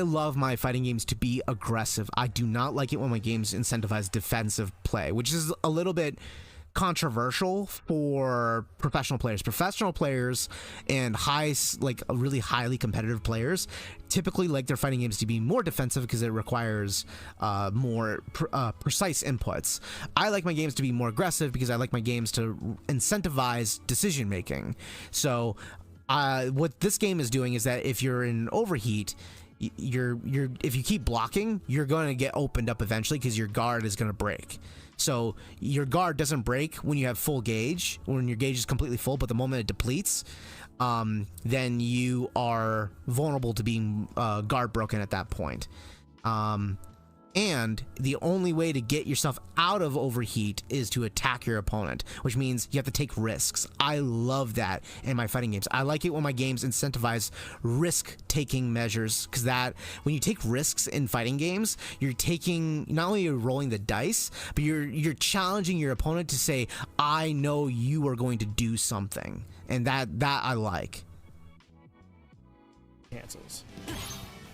love my fighting games to be aggressive. I do not like it when my games incentivize defensive play, which is a little bit controversial for professional players. Professional players and really highly competitive players typically like their fighting games to be more defensive because it requires more precise inputs. I like my games to be more aggressive because I like my games to incentivize decision making. So what this game is doing is that if you're in overheat, if you keep blocking, you're going to get opened up eventually because your guard is going to break. So your guard doesn't break when you have full gauge, when your gauge is completely full, but the moment it depletes, then you are vulnerable to being guard broken at that point. And the only way to get yourself out of overheat is to attack your opponent, which means you have to take risks. I love that in my fighting games. I like it when my games incentivize risk-taking measures, because that when you take risks in fighting games, you're taking, not only you're rolling the dice, but you're challenging your opponent to say, I know you are going to do something, and that I like. Cancels.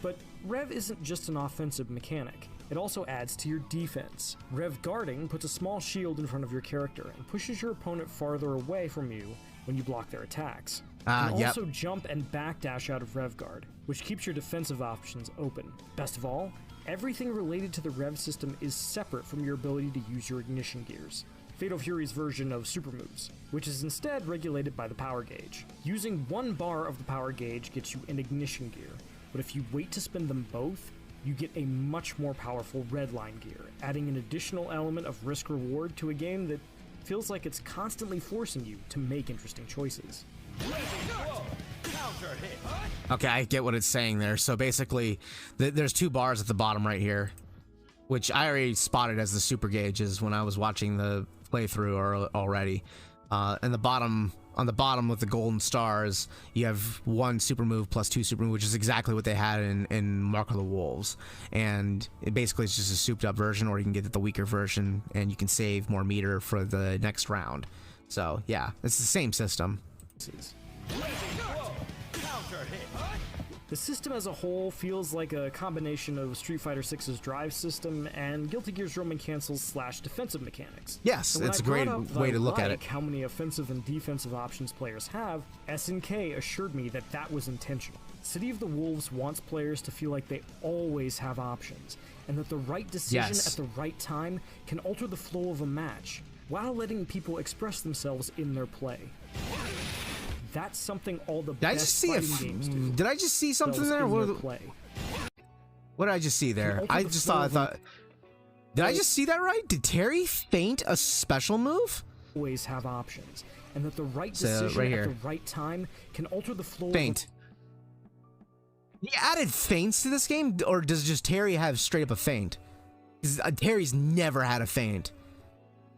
But Rev isn't just an offensive mechanic. It also adds to your defense. Rev guarding puts a small shield in front of your character and pushes your opponent farther away from you when you block their attacks. You can also jump and backdash out of Rev guard, which keeps your defensive options open. Best of all, everything related to the Rev system is separate from your ability to use your ignition gears. Fatal Fury's version of super moves, which is instead regulated by the power gauge. Using one bar of the power gauge gets you an ignition gear, but if you wait to spend them both, you get a much more powerful redline gear, adding an additional element of risk-reward to a game that feels like it's constantly forcing you to make interesting choices. Okay, I get what it's saying there. So basically, there's two bars at the bottom right here, which I already spotted as the super gauges when I was watching the playthrough already. And on the bottom with the golden stars, you have one super move plus two super move, which is exactly what they had in Mark of the Wolves. And it basically is just a souped up version, or you can get the weaker version and you can save more meter for the next round. So yeah, it's the same system. The system as a whole feels like a combination of Street Fighter VI's drive system and Guilty Gear's Roman cancels / defensive mechanics. Yes, it's a great way to look at it. How many offensive and defensive options players have, SNK assured me that that was intentional. City of the Wolves wants players to feel like they always have options, and that the right decision at the right time can alter the flow of a match, while letting people express themselves in their play. That's something all the best fighting games do. Did I just see something there? What did I just see there? I thought. Did I just see that right? Did Terry feint a special move? Always have options, and that the right decision at the right time can alter the flow. Feint. He added feints to this game, or does just Terry have straight up a feint? Because Terry's never had a feint.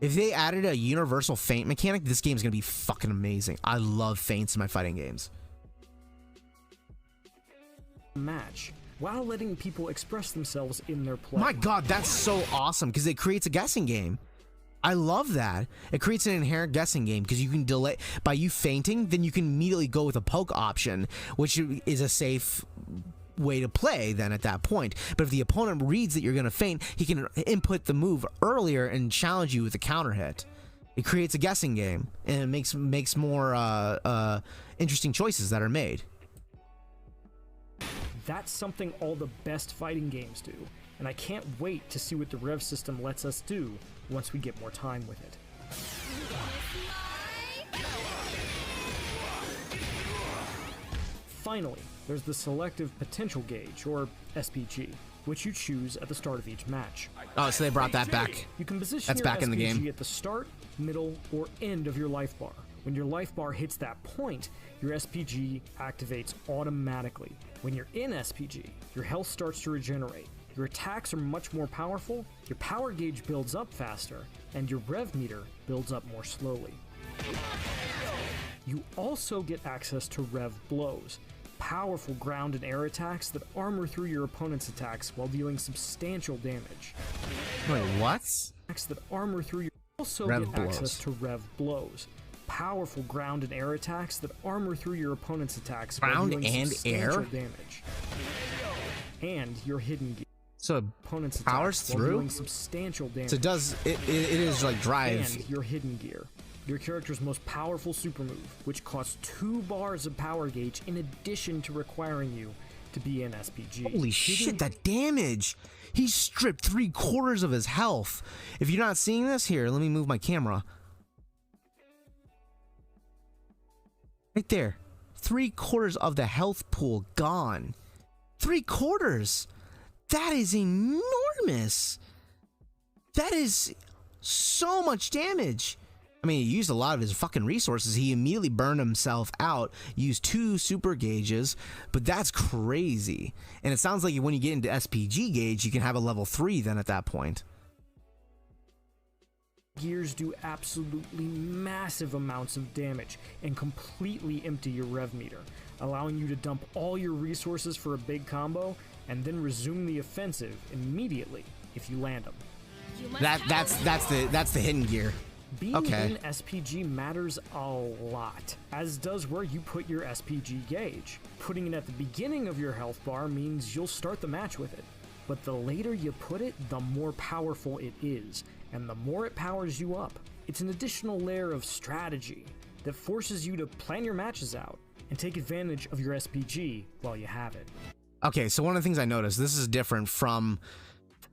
If they added a universal feint mechanic, this game's gonna be fucking amazing. I love feints in my fighting games. Match, while letting people express themselves in their play. My god, that's so awesome, because it creates a guessing game. I love that. It creates an inherent guessing game, because you can delay, by you feinting, then you can immediately go with a poke option, which is a safe way to play then at that point. But if the opponent reads that you're going to feint, he can input the move earlier and challenge you with a counter hit. It creates a guessing game, and it makes more interesting choices that are made. That's something all the best fighting games do, and I can't wait to see what the Rev system lets us do once we get more time with it. Finally, there's the Selective Potential Gauge, or SPG, which you choose at the start of each match. Oh, so they brought that back. You can position That's your back SPG in the game. at the start, middle, or end of your life bar. When your life bar hits that point, your SPG activates automatically. When you're in SPG, your health starts to regenerate, your attacks are much more powerful, your power gauge builds up faster, and your rev meter builds up more slowly. You also get access to rev blows, powerful ground and air attacks that armor through your opponent's attacks while dealing substantial damage. Wait, what? Attacks that armor through your also rev get blows. access to rev blows. Powerful ground and air attacks that armor through your opponent's attacks while dealing substantial damage. And your hidden gear. So Opponent's powers attacks while through? dealing substantial damage. So it is like drive. And your hidden gear. Your character's most powerful super move, which costs 2 bars of power gauge in addition to requiring you to be in SPG. Holy shit, that damage! He stripped 3/4 of his health. If you're not seeing this, here, let me move my camera. Right there. 3/4 of the health pool gone. 3/4! That is enormous! That is so much damage! I mean, he used a lot of his fucking resources. He immediately burned himself out, used 2 super gauges, but that's crazy. And it sounds like when you get into SPG gauge, you can have a level 3 then at that point. Gears do absolutely massive amounts of damage and completely empty your rev meter, allowing you to dump all your resources for a big combo and then resume the offensive immediately if you land them. That's the hidden gear. Being Okay. in SPG matters a lot, as does where you put your SPG gauge. Putting it at the beginning of your health bar means you'll start the match with it, but the later you put it, the more powerful it is, and the more it powers you up. It's an additional layer of strategy that forces you to plan your matches out and take advantage of your SPG while you have it. Okay, so one of the things I noticed, this is different from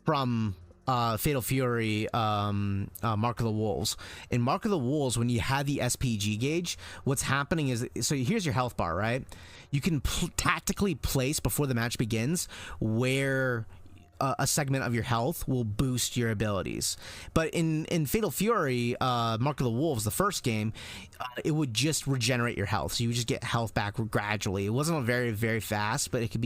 Fatal Fury, Mark of the Wolves. In Mark of the Wolves, when you have the SPG gauge, what's happening is, so here's your health bar, right? You can tactically place before the match begins where a segment of your health will boost your abilities. But in Fatal Fury, Mark of the Wolves, the first game, it would just regenerate your health. So you would just get health back gradually. It wasn't very, very fast, but it could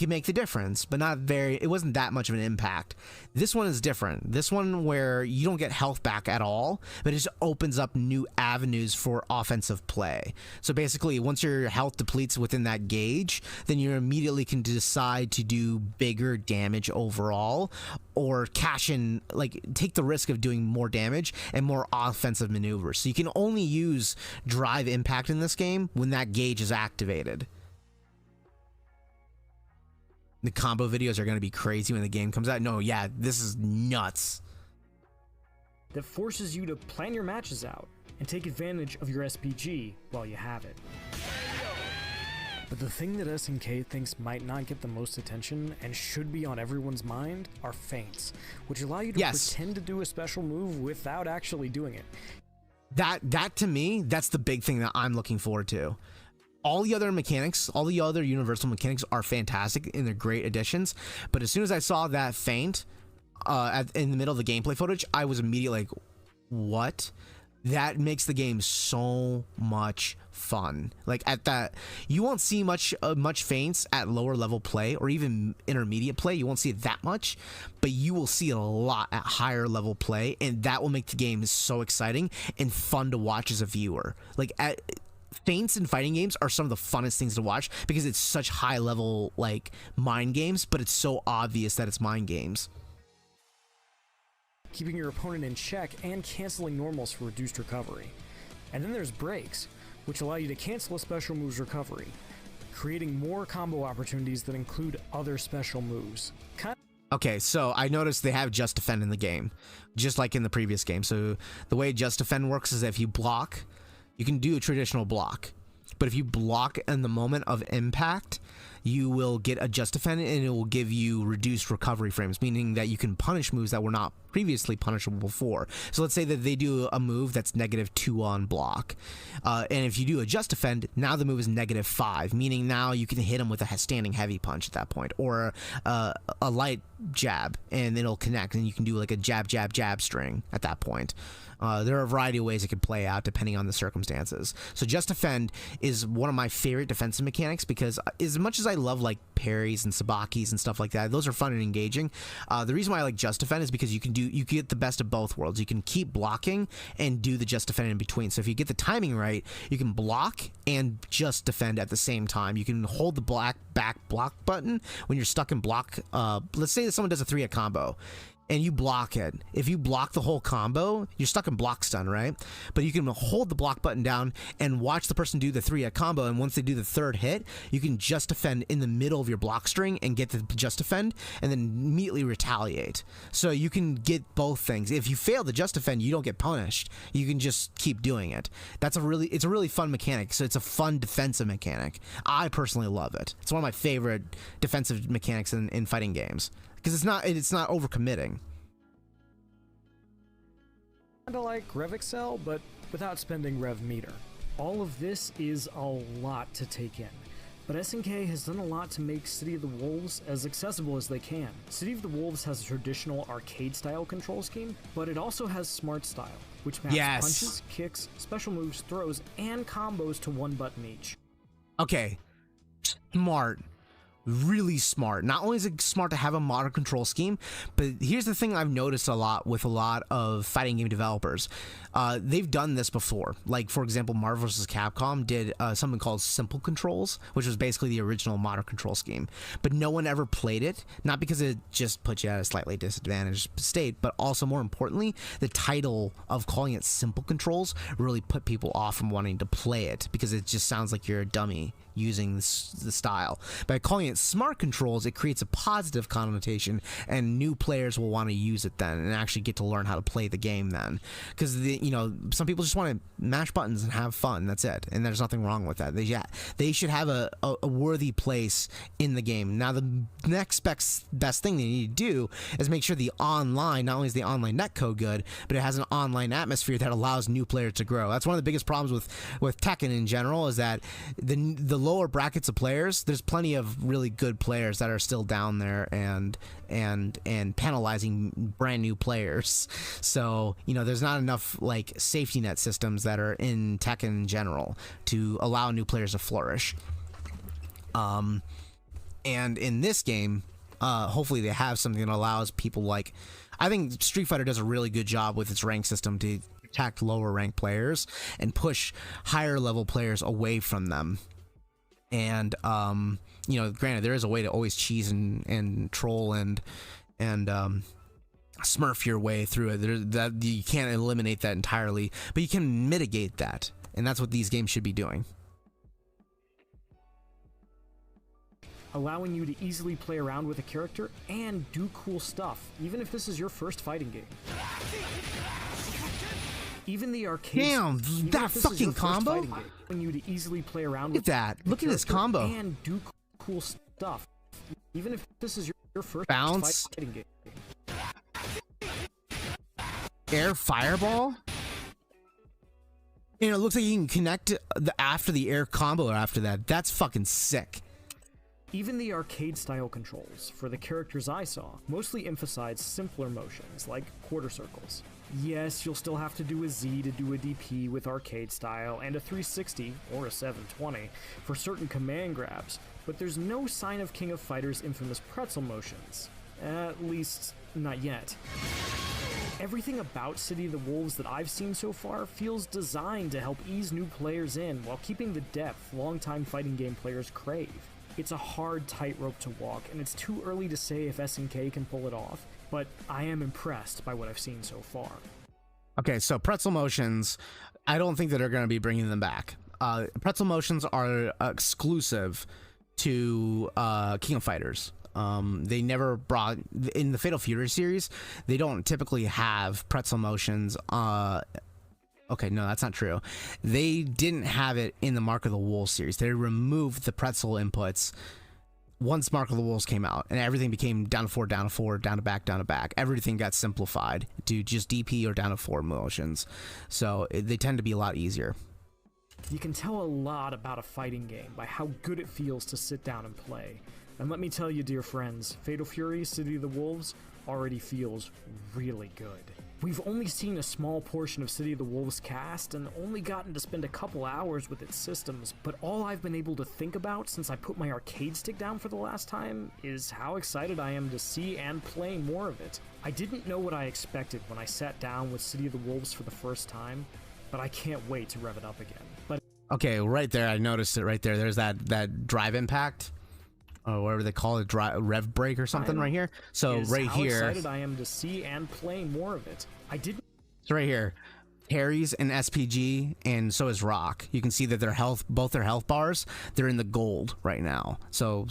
make the difference, but it wasn't that much of an impact. This one is different. This one where you don't get health back at all, but it just opens up new avenues for offensive play. So basically, once your health depletes within that gauge, then you immediately can decide to do bigger damage overall, or cash in, like take the risk of doing more damage and more offensive maneuvers. So you can only use drive impact in this game when that gauge is activated. The combo videos are going to be crazy when the game comes out. No, yeah, this is nuts. That forces you to plan your matches out and take advantage of your SPG while you have it. But the thing that SNK thinks might not get the most attention and should be on everyone's mind are feints, which allow you to pretend to do a special move without actually doing it. That to me, that's the big thing that I'm looking forward to. All the other mechanics, all the other universal mechanics are fantastic and they're great additions. But as soon as I saw that feint in the middle of the gameplay footage, I was immediately like, what? That makes the game so much fun. Like at that, you won't see much feints at lower level play or even intermediate play. You won't see it that much, but you will see it a lot at higher level play, and that will make the game so exciting and fun to watch as a viewer. Like feints in fighting games are some of the funnest things to watch because it's such high level like mind games, but it's so obvious that it's mind games. Keeping your opponent in check and canceling normals for reduced recovery. And then there's breaks, which allow you to cancel a special move's recovery, creating more combo opportunities that include other special moves. Okay, so I noticed they have Just Defend in the game, just like in the previous game. So the way Just Defend works is if you block, you can do a traditional block, but if you block in the moment of impact, you will get a Just Defend and it will give you reduced recovery frames, meaning that you can punish moves that were not previously punishable before. So let's say that they do a move that's -2 on block, and if you do a Just Defend, now the move is -5, meaning now you can hit them with a standing heavy punch at that point, or a light jab, and it'll connect, and you can do like a jab, jab, jab string at that point. There are a variety of ways it could play out depending on the circumstances. So Just Defend is one of my favorite defensive mechanics because as much as I love like parries and sabakis and stuff like that, those are fun and engaging. The reason why I like Just Defend is because you get the best of both worlds. You can keep blocking and do the Just Defend in between. So if you get the timing right, you can block and Just Defend at the same time. You can hold the back block button when you're stuck in block. Let's say that someone does a 3-hit combo and you block it. If you block the whole combo, you're stuck in block stun, right? But you can hold the block button down and watch the person do the 3-hit combo, and once they do the 3rd hit, you can Just Defend in the middle of your block string and get the Just Defend, and then immediately retaliate. So you can get both things. If you fail the Just Defend, you don't get punished. You can just keep doing it. It's a really fun mechanic, so it's a fun defensive mechanic. I personally love it. It's one of my favorite defensive mechanics in fighting games. Because it's not overcommitting. Kinda like Rev Excel, but without spending Rev Meter. All of this is a lot to take in, but SNK has done a lot to make City of the Wolves as accessible as they can. City of the Wolves has a traditional arcade-style control scheme, but it also has Smart Style, which maps punches, kicks, special moves, throws, and combos to one button each. Okay, smart. Really smart. Not only is it smart to have a modern control scheme, but here's the thing I've noticed a lot with a lot of fighting game developers. They've done this before. Like, for example, Marvel vs. Capcom did something called Simple Controls, which was basically the original modern control scheme. But no one ever played it, not because it just put you at a slightly disadvantaged state, but also, more importantly, the title of calling it Simple Controls really put people off from wanting to play it, because it just sounds like you're a dummy using the style. By calling it Smart Controls, it creates a positive connotation, and new players will want to use it then and actually get to learn how to play the game then. Because, you know, some people just want to mash buttons and have fun. That's it. And there's nothing wrong with that. They should have a worthy place in the game. Now, the next best thing they need to do is make sure the online, not only is the online netcode good, but it has an online atmosphere that allows new players to grow. That's one of the biggest problems with Tekken in general, is that the lower brackets of players, there's plenty of really good players that are still down there and penalizing brand new players. So, you know, there's not enough like safety net systems that are in Tekken in general to allow new players to flourish. And in this game, hopefully they have something that allows people like, I think Street Fighter does a really good job with its rank system to protect lower ranked players and push higher level players away from them. And you know, granted, there is a way to always cheese and troll and smurf your way through it. That you can't eliminate that entirely, but you can mitigate that, and that's what these games should be doing. Allowing you to easily play around with a character and do cool stuff, even if this is your first fighting game. Even the arcade. Damn, that fucking combo! Allowing you to easily play around Look with at that! Look at this combo! And do cool stuff, even if this is your first bounce fighting game. Air fireball. And it looks like you can connect after the air combo or after that. That's fucking sick. Even the arcade-style controls for the characters I saw mostly emphasized simpler motions, like quarter circles. Yes, you'll still have to do a Z to do a DP with arcade style, and a 360 or a 720 for certain command grabs, but there's no sign of King of Fighters' infamous pretzel motions. At least, not yet. Everything about City of the Wolves that I've seen so far feels designed to help ease new players in while keeping the depth longtime fighting game players crave. It's a hard tightrope to walk, and it's too early to say if SNK can pull it off, but I am impressed by what I've seen so far. Okay, so pretzel motions, I don't think that they're going to be bringing them back. Pretzel motions are exclusive to King of Fighters. They never brought, in the Fatal Fury series, they don't typically have pretzel motions. Okay, no, that's not true. They didn't have it in the Mark of the Wolves series. They removed the pretzel inputs once Mark of the Wolves came out, and everything became down to 4, down to 4, down to back, down to back. Everything got simplified to just DP or down to 4 motions. So they tend to be a lot easier. You can tell a lot about a fighting game by how good it feels to sit down and play. And let me tell you, dear friends, Fatal Fury City of the Wolves already feels really good. We've only seen a small portion of City of the Wolves cast and only gotten to spend a couple hours with its systems, but all I've been able to think about since I put my arcade stick down for the last time is how excited I am to see and play more of it. I didn't know what I expected when I sat down with City of the Wolves for the first time, but I can't wait to rev it up again. But okay, right there, I noticed it right there. There's that drive impact, or whatever they call it, rev break or something right here. So right how here, excited I am to see and play more of it. I didn't. So right here, Harry's an SPG, and so is Rock. You can see that both their health bars, they're in the gold right now. So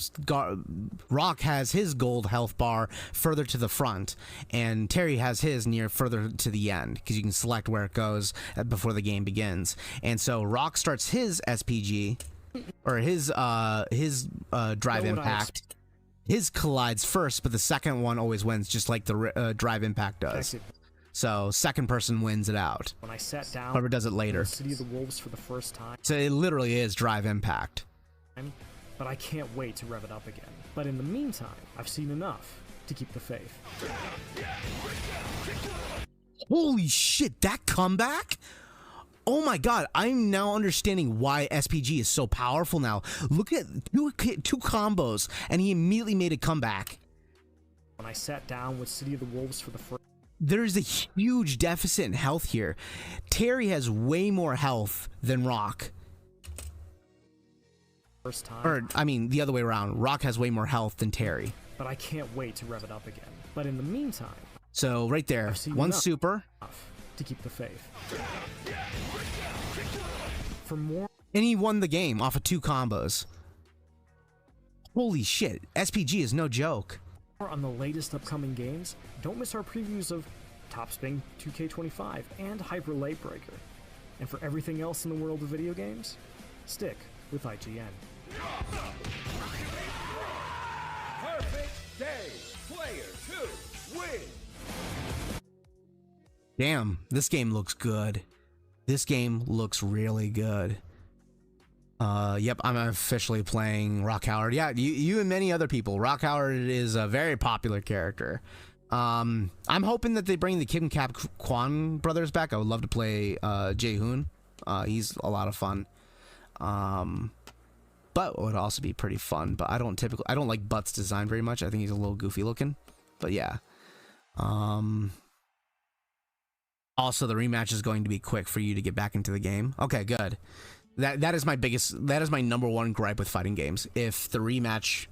Rock has his gold health bar further to the front, and Terry has his further to the end, because you can select where it goes before the game begins. And so Rock starts his SPG, or his drive impact. His collides first, but the second one always wins, just like the drive impact does. So second person wins it out. When I sat down, whoever does it later. City of the Wolves for the first time. So it literally is drive impact. but I can't wait to rev it up again. But in the meantime, I've seen enough to keep the faith. Holy shit, that comeback? Oh my god, I'm now understanding why SPG is so powerful now. Look at two combos, and he immediately made a comeback. When I sat down with City of the Wolves for the first... There's a huge deficit in health here. Terry has way more health than Rock. First time. Or, I mean, the other way around. Rock has way more health than Terry. But I can't wait to rev it up again. But in the meantime... So, right there. One super. To keep the faith. For more... And he won the game off of 2 combos. Holy shit. SPG is no joke. On the latest upcoming games, don't miss our previews of Top Spin 2K25 and Hyper Light Breaker. And for everything else in the world of video games, stick with IGN. Perfect day. Player 2 win. Damn, this game looks good. This game looks really good. Yep, I'm officially playing Rock Howard. Yeah, you and many other people. Rock Howard is a very popular character. I'm hoping that they bring the Kim Cap Kwan brothers back. I would love to play Jae-hoon. He's a lot of fun. Butt would also be pretty fun, but I don't like Butt's design very much. I think he's a little goofy looking. But yeah. Also, the rematch is going to be quick for you to get back into the game. Okay, good. That is my number one gripe with fighting games. If the rematch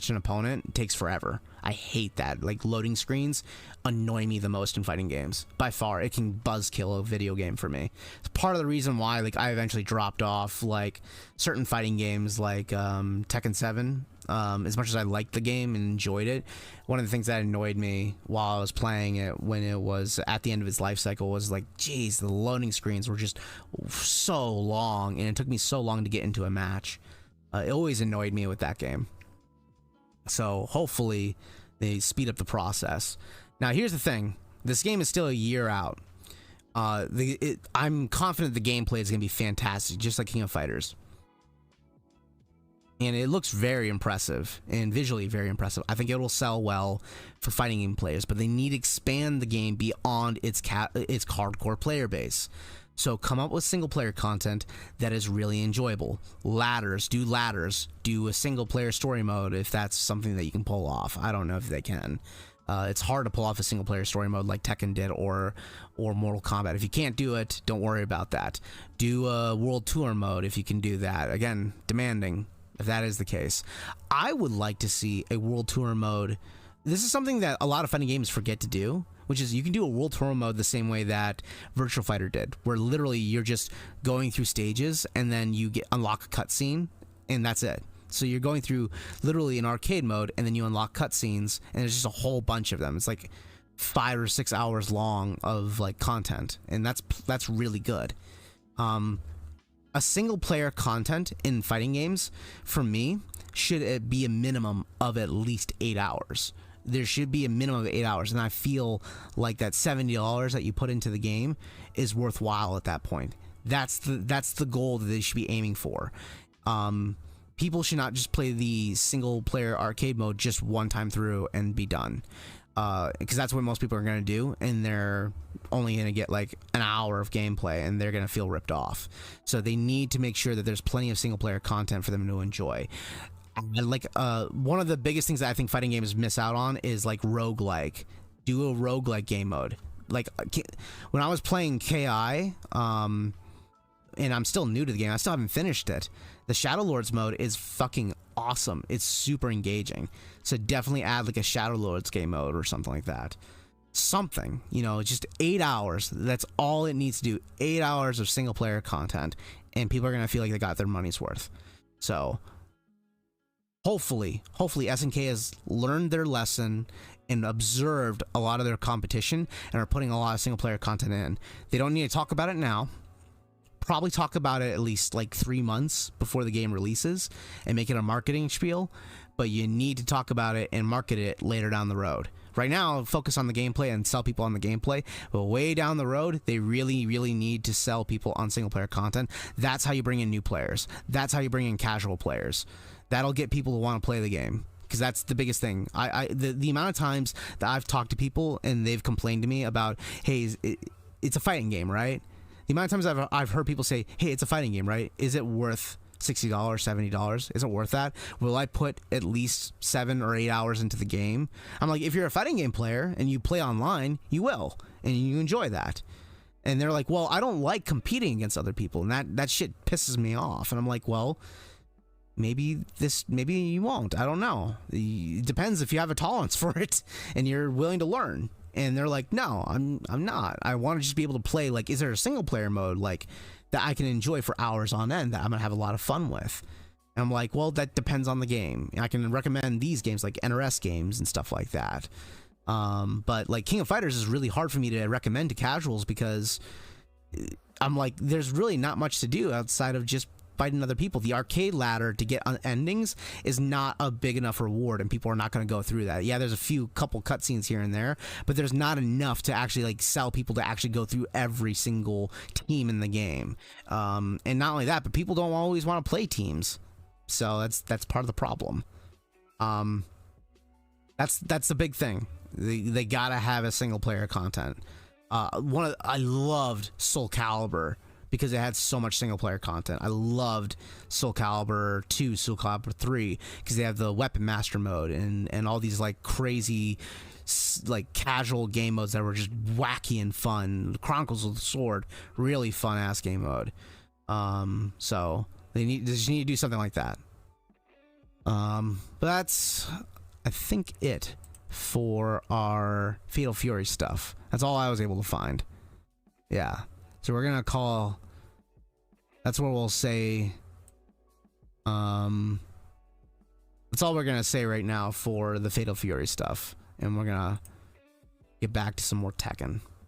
an opponent takes forever. I hate that. Like, loading screens annoy me the most in fighting games. By far, it can buzzkill a video game for me. It's part of the reason why, like, I eventually dropped off, like, certain fighting games like Tekken 7. As much as I liked the game and enjoyed it, one of the things that annoyed me while I was playing it when it was at the end of its life cycle was like, geez, the loading screens were just so long, and it took me so long to get into a match. It always annoyed me with that game. So hopefully they speed up the process. Now here's the thing. This game is still a year out. I'm confident the gameplay is going to be fantastic, just like King of Fighters. And it looks very impressive and visually very impressive. I think it will sell well for fighting game players, but they need to expand the game beyond its hardcore player base. So come up with single player content that is really enjoyable. Ladders, do a single player story mode if that's something that you can pull off. I don't know if they can. It's hard to pull off a single player story mode like Tekken did or Mortal Kombat. If you can't do it, don't worry about that. Do a world tour mode if you can do that. Again, demanding. If that is the case, I would like to see a world tour mode. This is something that a lot of fighting games forget to do, which is you can do a world tour mode the same way that Virtua Fighter did, where literally you're just going through stages and then you unlock a cutscene, and that's it. So you're going through literally an arcade mode, and then you unlock cutscenes, and there's just a whole bunch of them. It's like 5 or 6 hours long of like content, and that's really good. A single player content in fighting games, for me, should be a minimum of at least 8 hours. There should be a minimum of 8 hours, and I feel like that $70 that you put into the game is worthwhile at that point. That's the goal that they should be aiming for. People should not just play the single player arcade mode just one time through and be done. Because that's what most people are going to do, and they're only going to get like an hour of gameplay, and they're going to feel ripped off. So they need to make sure that there's plenty of single player content for them to enjoy. And like one of the biggest things that I think fighting games miss out on is like roguelike. Do a roguelike game mode. Like when I was playing KI, and I'm still new to the game, I still haven't finished it. The Shadow Lords mode is fucking awesome. It's super engaging. So definitely add like a Shadow Lords game mode or something like that. Something, you know, just 8 hours. That's all it needs to do. 8 hours of single player content, and people are going to feel like they got their money's worth. So hopefully SNK has learned their lesson and observed a lot of their competition and are putting a lot of single player content in. They don't need to talk about it now. Probably talk about it at least like 3 months before the game releases and make it a marketing spiel, but you need to talk about it and market it later down the road. Right now, focus on the gameplay and sell people on the gameplay. But way down the road, they really, really need to sell people on single player content. That's how you bring in new players. That's how you bring in casual players. That'll get people to want to play the game. Because that's the biggest thing. The amount of times that I've talked to people and they've complained to me about, hey, it's a fighting game, right? The amount of times I've heard people say, hey, it's a fighting game, right? Is it worth $60, $70? Is it worth that? Will I put at least 7 or 8 hours into the game? I'm like, if you're a fighting game player and you play online, you will, and you enjoy that. And they're like, well, I don't like competing against other people, and that shit pisses me off. And I'm like, well, maybe you won't. I don't know. It depends if you have a tolerance for it and you're willing to learn. And they're like, no, I'm not. I want to just be able to play. Like, is there a single player mode like that I can enjoy for hours on end that I'm gonna have a lot of fun with? And I'm like, well, that depends on the game. I can recommend these games like NRS games and stuff like that. But like King of Fighters is really hard for me to recommend to casuals because I'm like, there's really not much to do outside of just fighting other people. The arcade ladder to get endings is not a big enough reward, and people are not going to go through that. Yeah, there's a couple cutscenes here and there, but there's not enough to actually like sell people to actually go through every single team in the game. And not only that, but people don't always want to play teams, so that's part of the problem. That's the big thing. They gotta have a single player content. I loved Soul Calibur because it had so much single player content. I loved Soul Calibur 2, Soul Calibur 3 because they have the Weapon Master mode and all these like crazy like casual game modes that were just wacky and fun. Chronicles of the Sword, really fun ass game mode. So they just need to do something like that. But that's, I think, it for our Fatal Fury stuff. That's all I was able to find. Yeah. So we're gonna call, that's what we'll say, that's all we're gonna say right now for the Fatal Fury stuff, and we're gonna get back to some more Tekken.